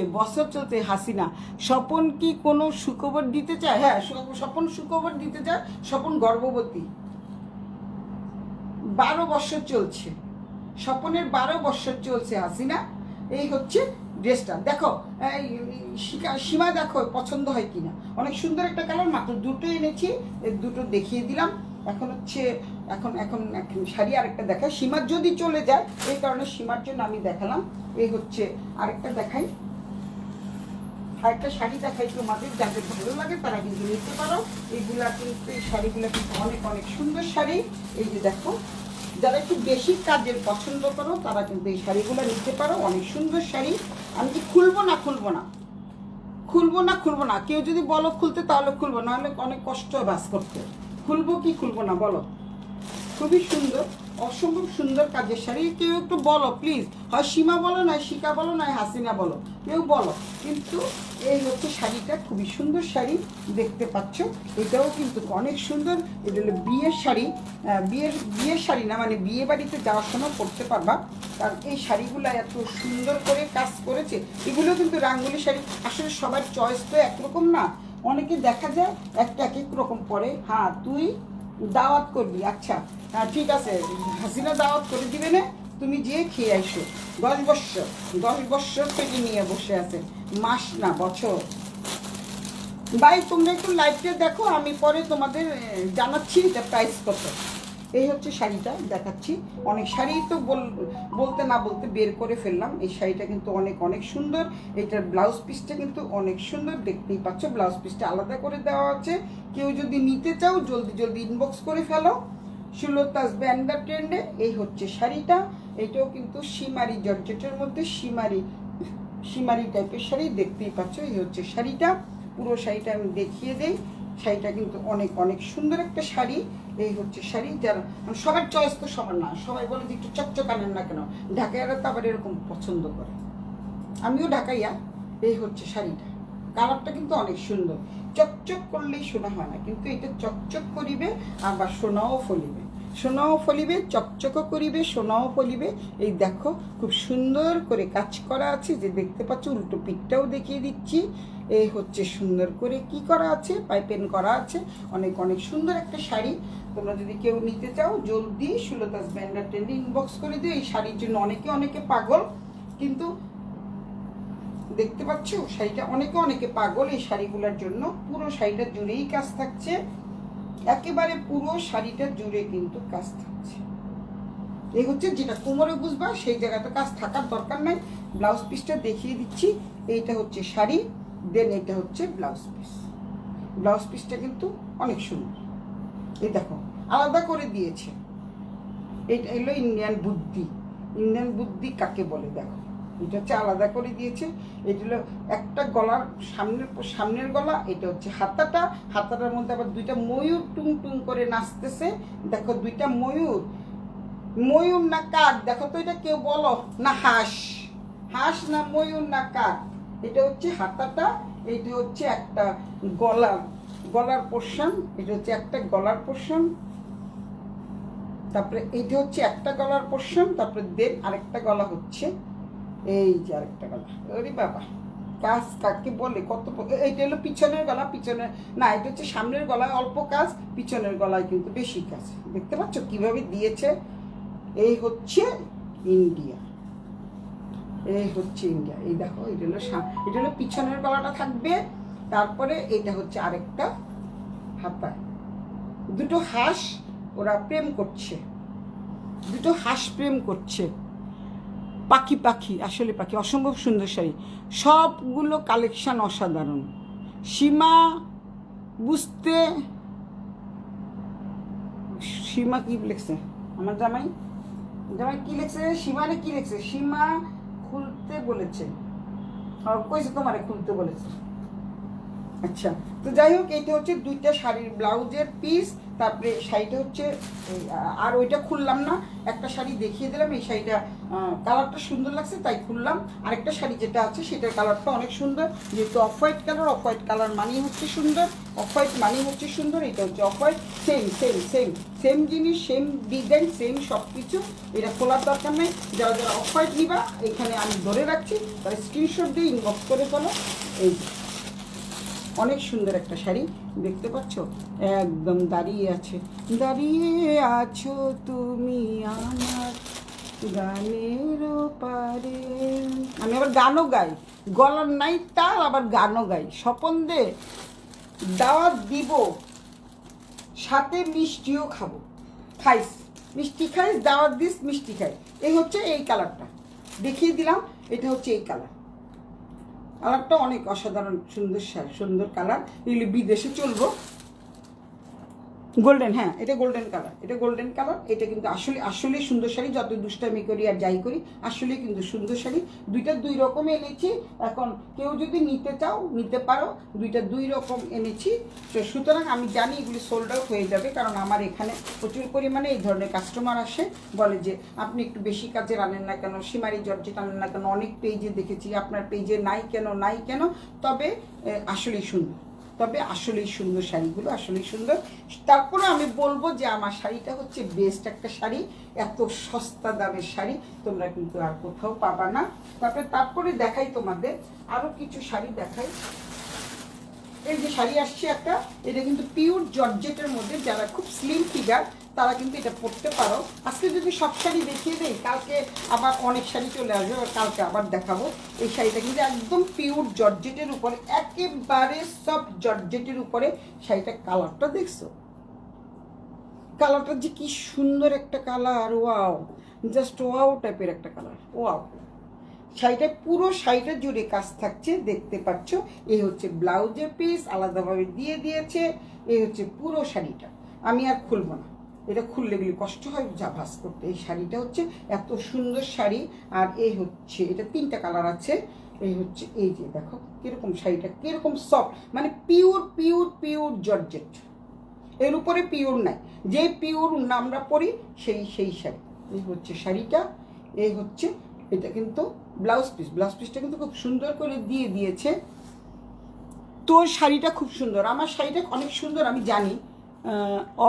হাসিনা, স্বপন কি কোনো সুখবর দিতে চায়? হ্যাঁ, স্বপন সুখবর দিতে চায়। স্বপন গর্ভবতী, 12 বছর চলছে, স্বপনের 12 বছর চলছে হাসিনা। এই হচ্ছে ড্রেসটা দেখো, সীমা দেখো পছন্দ হয় কিনা। অনেক সুন্দর একটা কালার, মাত্র দুটো এনেছি, দুটো দেখিয়ে দিলাম। এখন হচ্ছে এখন শাড়ি আরেকটা দেখাই। সীমার যদি চলে যায়, এই কারণে সীমার জন্য আমি দেখালাম। এই হচ্ছে আরেকটা দেখাই, আরেকটা শাড়ি দেখাই তোমাদের, যাদের ভালো লাগে তারা কিন্তু নিতে পারো। এইগুলা কিন্তু, এই শাড়িগুলো কিন্তু অনেক অনেক সুন্দর শাড়ি। এই যে দেখো, যারা একটু বেশি কাজের পছন্দ করো তারা কিন্তু এই শাড়িগুলো নিতে পারো। অনেক সুন্দর শাড়ি। আমি কি খুলবো না, কেউ যদি বলো খুলতে তাহলে খুলবো, নাহলে অনেক কষ্ট বাস করতে। খুলবো কি খুলবো না বলো? খুবই সুন্দর, অসম্ভব সুন্দর কাজের শাড়ি। কেউ একটু বলো প্লিজ, হয় সীমা বলো, নয় শিকা বলো, নয় হাসিনা বলো, কেউ বলো। কিন্তু এই হচ্ছে শাড়িটা, খুবই সুন্দর শাড়ি, দেখতে পাচ্ছ। এটাও কিন্তু অনেক সুন্দর। এটা হলো বিয়ের শাড়ি, বিয়ের শাড়ি না, মানে বিয়ে বাড়িতে যাওয়ার সময় পরতে পারবা, কারণ এই শাড়িগুলো এত সুন্দর করে কাজ করেছে। এগুলো কিন্তু রাঙ্গুলি শাড়ি। আসলে সবার চয়েস তো একরকম না, অনেকে দেখা যায় একটা এক এক রকম পরে। হ্যাঁ, তুই দাওয়াত করবি, আচ্ছা হ্যাঁ ঠিক আছে, হাসিনা দাওয়াত করে দিবে না, তুমি যেয়ে খেয়ে আসো। 10 বছর থেকে নিয়ে বসে আছে, মাস না বছর। ভাই তোমরা একটু লাইভটা দেখো, আমি পরে তোমাদের জানাচ্ছি এটা প্রাইস কত। এই হচ্ছে শাড়িটা দেখাচ্ছি। অনেক শাড়ি তো বলতে না বলতে বের করে ফেললাম। এই শাড়িটা কিন্তু অনেক অনেক সুন্দর। এটার ব্লাউজ পিসটা কিন্তু অনেক সুন্দর, দেখতেই পাচ্ছ। ব্লাউজ পিসটা আলাদা করে দেওয়া আছে। কেউ যদি নিতে চাও জলদি ইনবক্স করে ফেলো সুলতাস ব্যান্ডার ট্রেন্ডে। এই হচ্ছে শাড়িটা। এটাও কিন্তু শিমারি জর্জেটের মধ্যে, শিমারি টাইপের শাড়ি, দেখতেই পাচ্ছ। এই হচ্ছে শাড়িটা, পুরো শাড়িটা আমি দেখিয়ে দেই। শাড়িটা কিন্তু অনেক অনেক সুন্দর একটা শাড়ি। এই হচ্ছে শাড়ি। যারা সবার চয়েস তো সবার না, সবাই বলে যে একটু চকচক আনেন না কেন, ঢাকাইয়ারা তো আবার এরকম পছন্দ করে, আমিও ঢাকাইয়া। এই হচ্ছে শাড়িটা, কালারটা কিন্তু অনেক সুন্দর। চকচক করলেই সোনা হয় না, কিন্তু এটা চকচক করিবে আবার সোনাও ফলিবে, সোনাও ফলিবে, চকচকও করিবে, সোনাও ফলিবে। এই দেখো খুব সুন্দর করে কাজ করা আছে, যে দেখতে পাচ্ছ, উল্টো পিঠটাও দেখিয়ে দিচ্ছি। এই হচ্ছে সুন্দর করে কি করা আছে, পাইপেন করা আছে। অনেক অনেক সুন্দর একটা শাড়ি। তোমরা যদি কেউ নিতে চাও জলদি সুলতাস ব্যান্ডার ট্রেন্ডে ইনবক্স করে দিও। এই শাড়ির জন্য অনেকে অনেকে পাগল, কিন্তু দেখতে পাচ্ছ শাড়িটা অনেকে অনেকে পাগল এই শাড়িগুলোর জন্য। পুরো শাড়িটা জুড়েই কাজ থাকছে, একেবারে পুরো শাড়িটা জুড়ে কিন্তু কাজ থাকছে। এই হচ্ছে যেটা কোমরে বুঝবা সেই জায়গাটা কাজ থাকার দরকার নাই। ব্লাউজ পিসটা দেখিয়ে দিচ্ছি। এইটা হচ্ছে শাড়ি, দেন এটা হচ্ছে ব্লাউজ পিস। ব্লাউজ পিসটা কিন্তু অনেক সুন্দর। এই দেখো আলাদা করে দিয়েছে। এটা হলো ইন্ডিয়ান বুদ্ধি। ইন্ডিয়ান বুদ্ধি কাকে বলে দেখো, এটা হচ্ছে আলাদা করে দিয়েছে। এটা হলো একটা গলার সামনের গলা, এটা হচ্ছে হাতাটা। হাতাটার মধ্যে আবার দুইটা ময়ূর টুং টুং করে নাচতেছে। দেখো দুইটা ময়ূর, ময়ূর না কাক দেখো তো, এটা কেউ বলো না, হাঁস, হাঁস না ময়ূর না কাক। এটা হচ্ছে হাতাটা, এটা হচ্ছে একটা গলার পোর্শন, এটা হচ্ছে একটা গলার পোর্শন। তারপরে এইটা হচ্ছে একটা গলার পোর্শন, তারপরে দেন আরেকটা গলা হচ্ছে এই যে আরেকটা গলা। ওরে বাবা, কাজ কাকে বলে কত। এইটা হলো পিছনের গলা, পিছনের না, এটা হচ্ছে সামনের গলায় অল্প কাজ, পিছনের গলায় কিন্তু বেশি কাজ। দেখতে পাচ্ছ কিভাবে দিয়েছে। এই হচ্ছে ইন্ডিয়া, এই হচ্ছে ইন্ডিয়া। এই দেখো এটা হলো পিছনের গলাটা থাকবে। তারপরে এটা হচ্ছে আরেকটা হাতা। দুটো হাঁস ওরা প্রেম করছে, দুটো হাঁস প্রেম করছে। পাখি পাখি, আসলে পাখি। অসম্ভব সুন্দর শাড়ি, সবগুলো কালেকশন অসাধারণ। সীমা বুঝতে, সীমা কি লিখছে আমার জামাই কি লিখছে, সীমানে কি লিখছে, সীমা খুলতে বলেছে, কইছে তোমারে খুলতে বলেছে। আচ্ছা, তো যাই হোক, এইটা হচ্ছে দুইটা শাড়ির ব্লাউজের পিস। তারপরে শাড়িটা হচ্ছে, আর ওইটা খুললাম না, একটা শাড়ি দেখিয়ে দিলাম। এই শাড়িটা কালারটা সুন্দর লাগছে তাই খুললাম। আরেকটা শাড়ি যেটা আছে সেটার কালারটা অনেক সুন্দর, যেহেতু off white colour, off white colour মানেই হচ্ছে সুন্দর, অফ হোয়াইট মানেই হচ্ছে সুন্দর। এটা হচ্ছে off white, same same same same জিনিস, সেম ডিজাইন, সেম সব কিছু। এটা খোলার দরকার নেই। যারা যারা অফ হোয়াইট নিবা এখানে আমি ধরে রাখছি, তারা স্ক্রিনশট দিয়ে ইনবক্স করে ফেলো। এই অনেক সুন্দর একটা শাড়ি, দেখতে পাচ্ছ, একদম দাঁড়িয়ে আছে। দাঁড়িয়ে আছো তুমি আমার গানের পারে। আমি আবার গানও গাই, গলার নাই তার, আবার গানও গাই। স্বপন দে দাওয়াত দিব, সাথে মিষ্টিও খাবো। খাইস মিষ্টি খাইস, দাওয়াত দিস মিষ্টি খাই। এই হচ্ছে এই কালারটা দেখিয়ে দিলাম। এটা হচ্ছে এই কালার, কালারটা অনেক অসাধারণ সুন্দর শাড়ি, সুন্দর কালার। এগুলি বিদেশে চলবো। গোল্ডেন, হ্যাঁ এটা গোল্ডেন কালার, এটা গোল্ডেন কালার। এটা কিন্তু আসলে সুন্দর শাড়ি, যত দুষ্টামি করি আর যাই করি, আসলে কিন্তু সুন্দর শাড়ি। দুইটা দুই রকম এনেছি। এখন কেউ যদি নিতে চাও নিতে পারো, দুইটা দুই রকম এনেছি। তো সুতরাং আমি জানি এগুলি সোল্ড আউট হয়ে যাবে, কারণ আমার এখানে প্রচুর পরিমাণে এই ধরনের কাস্টমার আসে, বলে যে আপনি একটু বেশি কাজের আনেন না কেন, সীমারি জর্জেট আনেন না কেন, অনেক পেজে দেখেছি আপনার পেজে নাই কেন, নাই কেন। তবে আসলেই সুন্দর, তবে আসলেই সুন্দর শাড়িগুলো, আসলেই সুন্দর। তারপরে আমি বলবো যে আমার শাড়িটা হচ্ছে বেস্ট একটা শাড়ি। এত সস্তা দামের শাড়ি তোমরা কিন্তু আর কোথাও পাবা না। তারপরে দেখাই তোমাদের আরও কিছু শাড়ি দেখাই। এই যে শাড়ি আসছে একটা, এটা কিন্তু পিওর জর্জেটের মধ্যে। যারা খুব স্লিম ফিগার তারা কিন্তু এটা পরতে পারো। আজকে যদি সব শাড়ি দেখিয়ে দেই, কালকে আবার অনেক শাড়ি চলে আসবে, কালকে আবার দেখাবো। এই শাড়িটা কিন্তু একদম পিওর জর্জেটের উপরে, একেবারে সব জর্জেটের উপরে। শাড়িটা কালারটা দেখছো, কালারটা যে কি সুন্দর একটা কালার, ওয়াও, জাস্ট ওয়াও টাইপের একটা কালার, ওয়াও। শাড়িটা পুরো শাড়িটা জুড়ে কাজ থাকছে, দেখতে পাচ্ছ। এই হচ্ছে ব্লাউজের পিস, আলাদাভাবে দিয়ে দিয়েছে। এই হচ্ছে পুরো শাড়িটা। আমি আর খুলবো না, এটা খুললে গেলে কষ্ট হয় যা ভাস করতে। এই শাড়িটা হচ্ছে এত সুন্দর শাড়ি। আর এই হচ্ছে, এটা তিনটা কালার আছে। এই হচ্ছে, এই যে দেখো কিরকম শাড়িটা, কিরকম সফট, মানে পিওর পিওর পিওর জর্জেট, এর উপরে পিওর নাই। যে পিওর আমরা পরি সেই শাড়ি। এই হচ্ছে শাড়িটা, এই হচ্ছে, এটা কিন্তু ব্লাউজ পিসটা কিন্তু খুব সুন্দর করে দিয়ে দিয়েছে। তোর শাড়িটা খুব সুন্দর, আমার শাড়িটা অনেক সুন্দর আমি জানি।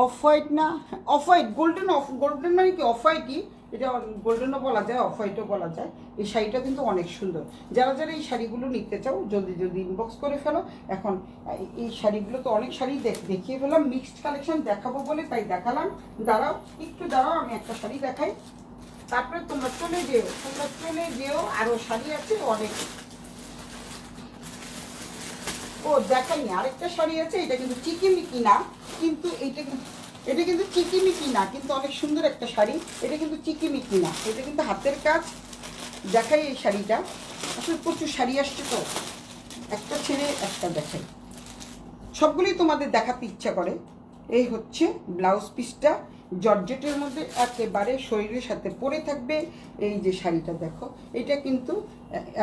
অফ হোয়াইট না, অফ হোয়াইট গোল্ডেন, গোল্ডেন মানে কি অফ হোয়াইটই, এটা গোল্ডেনও বলা যায়, অফ হোয়াইটও বলা যায়। এই শাড়িটা কিন্তু অনেক সুন্দর। যারা যারা এই শাড়িগুলো নিতে চাও জলদি জলদি ইনবক্স করে ফেলো। এখন এই শাড়িগুলো তো অনেক শাড়ি দেখিয়ে ফেলাম, মিক্সড কালেকশন দেখাবো বলে তাই দেখালাম। দাঁড়াও একটু দাঁড়াও, আমি একটা শাড়ি দেখাই, তারপরে তোমরা চলে যেও, আরও শাড়ি আছে অনেক। ও দেখাইনি, আরেকটা শাড়ি আছে, এটা কিন্তু চিকিমিকি না, কিন্তু এটা কিন্তু চিকিমিকি না, কিন্তু অনেক সুন্দর একটা শাড়ি। এটা কিন্তু চিকিমিকি না, এটা কিন্তু হাতের কাজ। দেখাই এই শাড়িটা, আসলে প্রচুর শাড়ি আসছে তো, একটা ছেড়ে একটা দেখাই, সবগুলোই তোমাদের দেখাতে ইচ্ছা করে। এই হচ্ছে ব্লাউজ পিসটা, জর্জেটের মধ্যে একেবারে শরীরের সাথে পরে থাকবে। এই যে শাড়িটা দেখো, এটা কিন্তু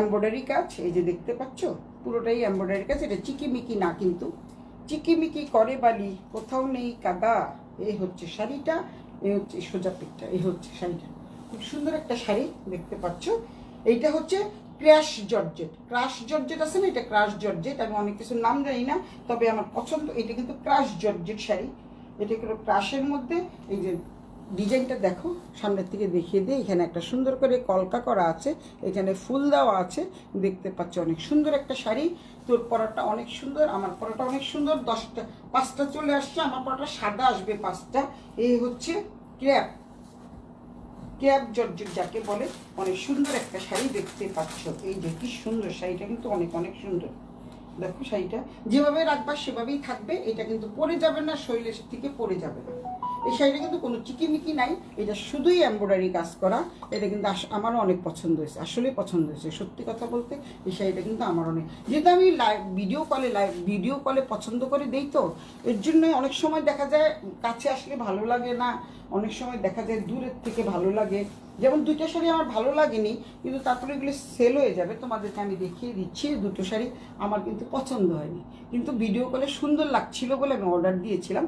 এমব্রয়ডারি কাজ, এই যে দেখতে পাচ্ছ পুরোটাই এমব্রয়ডারি কাজ। এটা চিকিমিকি না, কিন্তু চিকিমিকি করে বালি কোথাও নেই কাদা। এই হচ্ছে শাড়িটা, এই হচ্ছে সোজা পিকটা, এই হচ্ছে শাড়িটা, খুব সুন্দর একটা শাড়ি দেখতে পাচ্ছ। এইটা হচ্ছে ক্রাশ জর্জেট আছে না, এটা ক্রাশ জর্জেট। আমি অনেক কিছুর নাম জানি না, তবে আমার পছন্দ। এটা কিন্তু ক্রাশ জর্জেট শাড়ি, এটা কোনো ক্রাশের মধ্যে। এই যে ডিজাইনটা দেখো, সামনের থেকে দেখিয়ে দিই, এখানে একটা সুন্দর করে কলকা করা আছে, এখানে ফুল দেওয়া আছে, দেখতে পাচ্ছ অনেক সুন্দর একটা শাড়ি। তোর পরাটা অনেক সুন্দর, আমার পরাটা অনেক সুন্দর। 5টা চলে আসছে, আমার পরাটা সাদা আসবে 5টা। এই হচ্ছে ক্র্যাপ জর্জেট যাকে বলে, অনেক সুন্দর একটা শাড়ি দেখতে পাচ্ছ। এই যে কি সুন্দর শাড়িটা, কিন্তু অনেক অনেক সুন্দর। দেখো শাড়িটা যেভাবে রাখবা সেভাবেই থাকবে, এটা কিন্তু পরে যাবে না, শরীরের থেকে পরে যাবে না। এই শাড়িটা কিন্তু কোনো চিকিমিকি নাই, এটা শুধুই এমব্রয়ডারি কাজ করা। এটা কিন্তু আমারও অনেক পছন্দ হয়েছে, আসলেই পছন্দ হয়েছে, সত্যি কথা বলতে। এই শাড়িটা কিন্তু আমার অনেক, যেহেতু আমি ভিডিও কলে পছন্দ করে দেই, তো এর জন্যই অনেক সময় দেখা যায় কাছে আসলে ভালো লাগে না, অনেক সময় দেখা যায় দূরের থেকে ভালো লাগে। যেমন 2টা শাড়ি আমার ভালো লাগেনি, কিন্তু তারপরে এগুলো সেল হয়ে যাবে, তোমাদেরকে আমি দেখিয়ে দিচ্ছি। 2টো শাড়ি আমার কিন্তু পছন্দ হয়নি, কিন্তু ভিডিও কলে সুন্দর লাগছিল বলে আমি অর্ডার দিয়েছিলাম।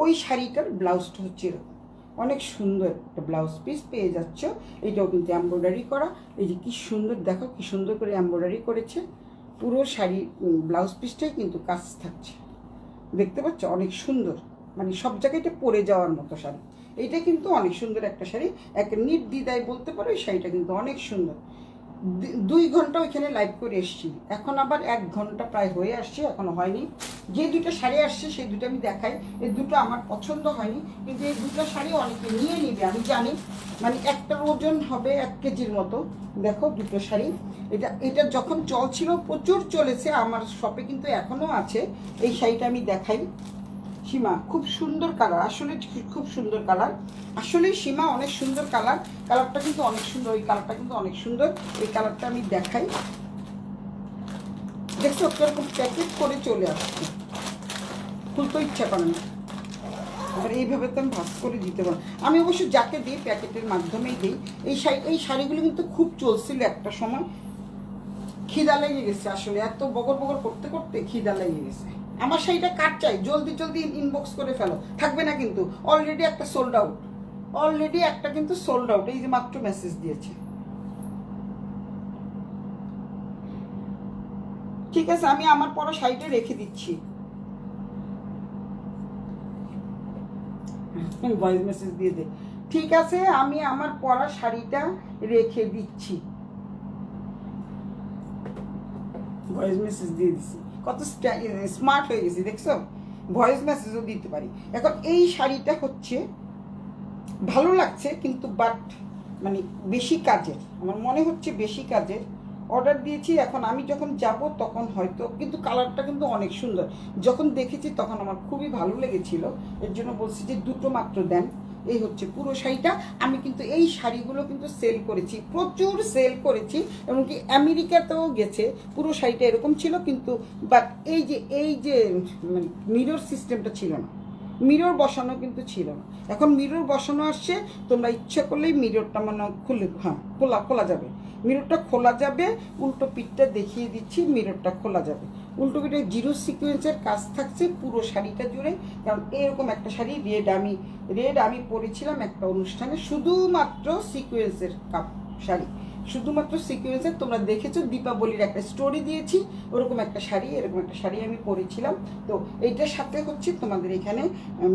ওই শাড়িটার ব্লাউজটা হচ্ছে এরকম, অনেক সুন্দর একটা ব্লাউজ পিস পেয়ে যাচ্ছ। এটাও কিন্তু এমব্রয়ডারি করা, এই যে কি সুন্দর, দেখো কি সুন্দর করে এমব্রয়ডারি করেছে। পুরো শাড়ি ব্লাউজ পিসটাই কিন্তু কাজ থাকছে, দেখতে পাচ্ছ অনেক সুন্দর, মানে সব জায়গায় এটা পরে যাওয়ার মতো শাড়ি। এইটা কিন্তু অনেক সুন্দর একটা শাড়ি, একটা নির্দ্বিধায় বলতে পারো এই শাড়িটা কিন্তু অনেক সুন্দর। 2 ঘন্টা ওইখানে লাইভ করে এসেছি, এখন আবার 1 ঘন্টা প্রায় হয়ে আসছে, এখনো হয়নি। যে 2টা শাড়ি আসছে সেই 2টা আমি দেখাই। এই 2টো আমার পছন্দ হয়নি, কিন্তু এই 2টা শাড়ি অনেকে নিয়ে নিবে আমি জানি, মানে একটার ওজন হবে 1 কেজির মতো। দেখো 2টো শাড়ি, এটা যখন চলছিল প্রচুর চলেছে, আমার শপে কিন্তু এখনও আছে। এই শাড়িটা আমি দেখাই, সীমা খুব সুন্দর কালার, আসলে খুব সুন্দর কালার, আসলেই সীমা অনেক সুন্দর কালারটা কিন্তু অনেক সুন্দর, ওই কালারটা কিন্তু অনেক সুন্দর। এই কালারটা আমি দেখাই, দেখছো কিরকম প্যাকেট করে চলে আসছে, খুলতে ইচ্ছা করে না। আবার এইভাবে তো আমি ভাস করে দিতে পারবো, আমি অবশ্য যাকে দিই প্যাকেটের মাধ্যমেই দিই। এই শাড়িগুলো কিন্তু খুব চলছিল একটা সময়, খিদা লেগে গেছে, আসলে এত বগর বগর করতে করতে খিদা লেগে গেছে। আমার শাড়িটা কাট চাই, জলদি জলদি ইনবক্স করে ফেলো, থাকবে না কিন্তু। অলরেডি একটা সোল্ড আউট, কিন্তু সোল্ড আউট, এই যে মাত্র মেসেজ দিয়েছে। ঠিক আছে, আমি আমার পরা শাড়িটা রেখে দিচ্ছি, ভয়েস মেসেজ দিয়ে দে। ঠিক আছে, আমি আমার পরা শাড়িটা রেখে দিচ্ছি, ভয়েস মেসেজ দিয়ে দিচ্ছি। কত স্মার্ট হয়ে গেছি দেখছো, ভয়েস মেসেজও দিতে পারি। এখন এই শাড়িটা হচ্ছে ভালো লাগছে, কিন্তু বাট মানে বেশি কাজের, আমার মনে হচ্ছে বেশি কাজের। অর্ডার দিয়েছি, এখন আমি যখন যাব তখন হয়তো, কিন্তু কালারটা কিন্তু অনেক সুন্দর, যখন দেখেছি তখন আমার খুবই ভালো লেগেছিল, এর জন্য বলছি যে 2টো মাত্র দেন। এই হচ্ছে পুরো শাড়িটা। আমি কিন্তু এই শাড়িগুলো কিন্তু সেল করেছি, প্রচুর সেল করেছি, এমনকি আমেরিকাতেও গেছে। পুরো শাড়িটা এরকম ছিল, কিন্তু বাট এই যে মানে মিরর সিস্টেমটা ছিল না, মিরর বসানো কিন্তু ছিল না। এখন মিরর বসানো আসছে, তোমরা ইচ্ছা করলেই মিররটা মানে খোলা যাবে, মিররটা খোলা যাবে। উল্টো পিঠটা দেখিয়ে দিচ্ছি, মিররটা খোলা যাবে। উল্টো পিঠে 0 সিকোয়েন্সের কাজ থাকছে পুরো শাড়িটা জুড়ে। কারণ এরকম একটা শাড়ি রেড আমি পরেছিলাম একটা অনুষ্ঠানে, শুধুমাত্র সিকোয়েন্সের শাড়ি, শুধুমাত্র সিকোয়েন্সের। তোমরা দেখেছো দীপাবলির একটা স্টোরি দিয়েছি, ওরকম একটা শাড়ি, এরকম একটা শাড়ি আমি পরেছিলাম। তো এইটার সাথে হচ্ছে তোমাদের এখানে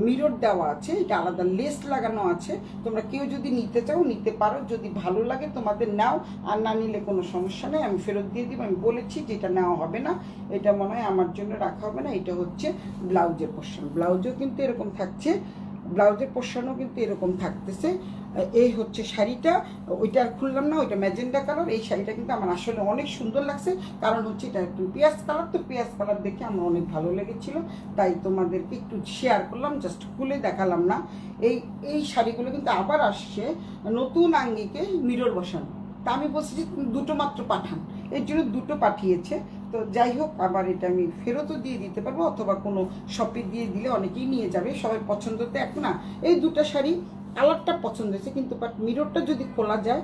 মিরর দেওয়া আছে, এটা আলাদা লেস লাগানো আছে। তোমরা কেউ যদি নিতে চাও নিতে পারো, যদি ভালো লাগে তোমাদের নাও, আর না নিলে কোনো সমস্যা নেই, আমি ফেরত দিয়ে দিব। আমি বলেছি যেটা নেওয়া হবে না, এটা মনে হয় আমার জন্য রাখা হবে না। এটা হচ্ছে ব্লাউজের পোর্শন, ব্লাউজও কিন্তু এরকম থাকছে, ব্লাউজের পোর্শনও কিন্তু এরকম থাকতেছে। এই হচ্ছে শাড়িটা, ওইটা আর খুললাম না, ওইটা ম্যাজেন্ডা কালার। এই শাড়িটা কিন্তু আমার আসলে অনেক সুন্দর লাগছে, কারণ হচ্ছে এটা একটু পেঁয়াজ কালার, তো পেঁয়াজ কালার দেখে আমার অনেক ভালো লেগেছিল, তাই তোমাদেরকে একটু শেয়ার করলাম, জাস্ট খুলে দেখালাম না। এই শাড়িগুলো কিন্তু আবার আসছে নতুন আঙ্গিকে মিরর বসানো। তা আমি বলছি যে দুটো মাত্র পাঠান, এর জন্য দুটো পাঠিয়েছে। তো যাই হোক, আবার এটা আমি ফেরতও দিয়ে দিতে পারবো, অথবা কোনো শপে দিয়ে দিলে অনেকেই নিয়ে যাবে, সবাই পছন্দ তো এক না। এই দুটো শাড়ি কালারটা পছন্দ হয়েছে, কিন্তু বাট মিররটা যদি খোলা যায়,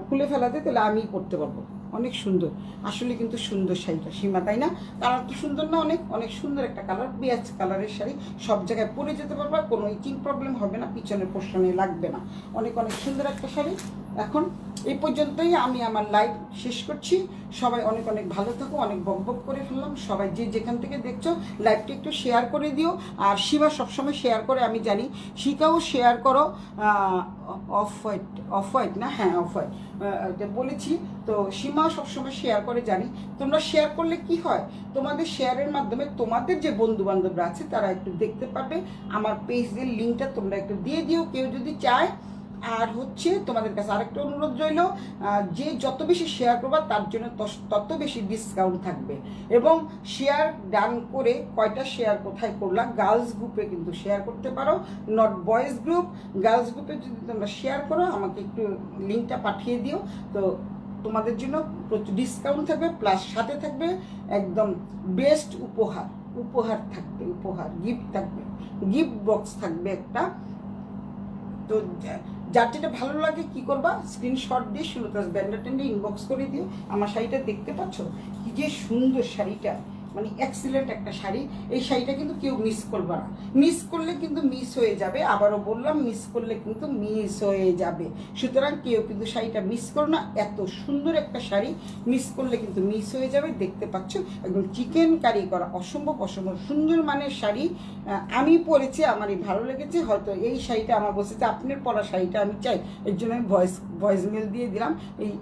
খুলে ফেলা যায়, তাহলে আমিই পরতে পারবো। অনেক সুন্দর, আসলে কিন্তু সুন্দর শাড়িটা সীমা, তাই না? কালারটা সুন্দর না? অনেক অনেক সুন্দর একটা কালার, পেঁয়াজ কালারের শাড়ি, সব জায়গায় পরে যেতে পারবা, কোনো ইচিং প্রবলেম হবে না, পিছনের পোর্শনে লাগবে না। অনেক অনেক সুন্দর একটা শাড়ি। এখন এই পর্যন্তই আমি আমার লাইভ শেষ করছি। সবাই অনেক অনেক ভালো থাকো। অনেক বক বক করে ফেললাম, সবাই যে যেখান থেকে দেখছো লাইভটা একটু শেয়ার করে দিও। আর শিবা সবসময় শেয়ার করে, আমি জানি। শিখাও শেয়ার করো। অফ হোয়াইট না, হ্যাঁ অফ হোয়াইট, এটা বলেছি তো। সীমাও সবসময় শেয়ার করে, জানি। তোমরা শেয়ার করলে কি হয়, তোমাদের শেয়ারের মাধ্যমে তোমাদের যে বন্ধু বান্ধবরা আছে তারা একটু দেখতে পারবে। আমার পেজের লিঙ্কটা তোমরা একটু দিয়ে দিও, কেউ যদি চায়। আর হচ্ছে তোমাদের কাছে আরেকটা অনুরোধ রইল, যে যত বেশি শেয়ার করবা তার জন্য তত বেশি ডিসকাউন্ট থাকবে। এবং শেয়ার ডান করে, কয়টা শেয়ার কোথায় করলা, গার্লস গ্রুপে কিন্তু শেয়ার করতে পারো, নট বয়েজ গ্রুপ। গার্লস গ্রুপে যদি তোমরা শেয়ার করো, আমাকে একটু লিঙ্কটা পাঠিয়ে দিও। তো তোমাদের জন্য প্রচুর ডিসকাউন্ট থাকবে, প্লাস সাথে থাকবে একদম বেস্ট উপহার থাকবে, উপহার গিফট থাকবে, গিফট বক্স থাকবে একটা। তো যার যেটা ভালো লাগে কি করবা, স্ক্রিনশট দিয়ে সুলতাস ব্যান্ডার টেন্ডে ইনবক্স করে দিও। আমার শাড়িটা দেখতে পাচ্ছ, কি যে সুন্দর শাড়িটা, মানে এক্সিলেন্ট একটা শাড়ি। এই শাড়িটা কিন্তু কেউ মিস করবে না, মিস করলে কিন্তু মিস হয়ে যাবে। আবারও বললাম, মিস করলে কিন্তু মিস হয়ে যাবে। সুতরাং কেউ কিন্তু শাড়িটা মিস করো না, এত সুন্দর একটা শাড়ি, মিস করলে কিন্তু মিস হয়ে যাবে। দেখতে পাচ্ছ একদম চিকেন কারি করা, অসম্ভব অসম্ভব সুন্দর মানের শাড়ি। আমি পরেছি, আমারই ভালো লেগেছে। হয়তো এই শাড়িটা আমার বলছে যে আপনার পরা শাড়িটা আমি চাই, এর জন্য আমি ভয়েস মেল দিয়ে দিলাম।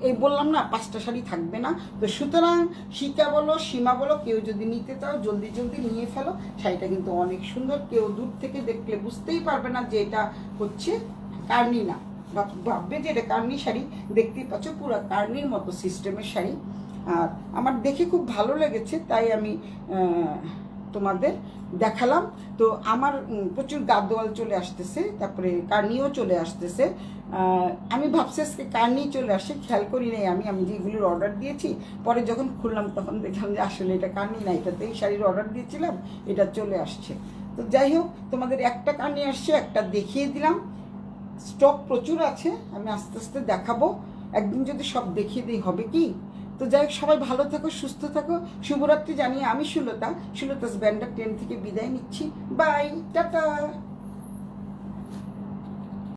এই বললাম না 5টা শাড়ি থাকবে না। তো সুতরাং শিকা বলো, সীমা বলো, কেউ যদি নিতে চাও জলদি জলদি নিয়ে ফেলো। শাড়িটা কিন্তু অনেক সুন্দর, কেউ দূর থেকে দেখলে বুঝতেই পারবে না যে এটা হচ্ছে কার্নি না, ভাববে যে এটা কার্নি শাড়ি। দেখতেই পাচ্ছ পুরো কার্নির মতো সিস্টেমের শাড়ি। আর আমার দেখে খুব ভালো লেগেছে, তাই আমি তোমাদের দেখালাম। তো আমার প্রচুর গাদোয়াল চলে আসতেছে, তারপরে কার্নিও চলে আসতেছে। আমি ভাবছি আজকে কার্নি চলে আসে, খেয়াল করি নাই আমি যেগুলোর অর্ডার দিয়েছি। পরে যখন খুললাম তখন দেখলাম যে আসলে এটা কার্নি না, এটাতেই শাড়ির অর্ডার দিয়েছিলাম, এটা চলে আসছে। তো যাই হোক, তোমাদের একটা কার্নি আসছে, একটা দেখিয়ে দিলাম। স্টক প্রচুর আছে, আমি আস্তে আস্তে দেখাবো। একদিন যদি সব দেখিয়ে দিই হবে কি। তো যাই হোক, সবাই ভালো থাকো, সুস্থ থাকো। শুভরাত্রি জানিয়ে আমি সুলতাস ব্যান্ডার 10 থেকে বিদায় নিচ্ছি। Bye, tata.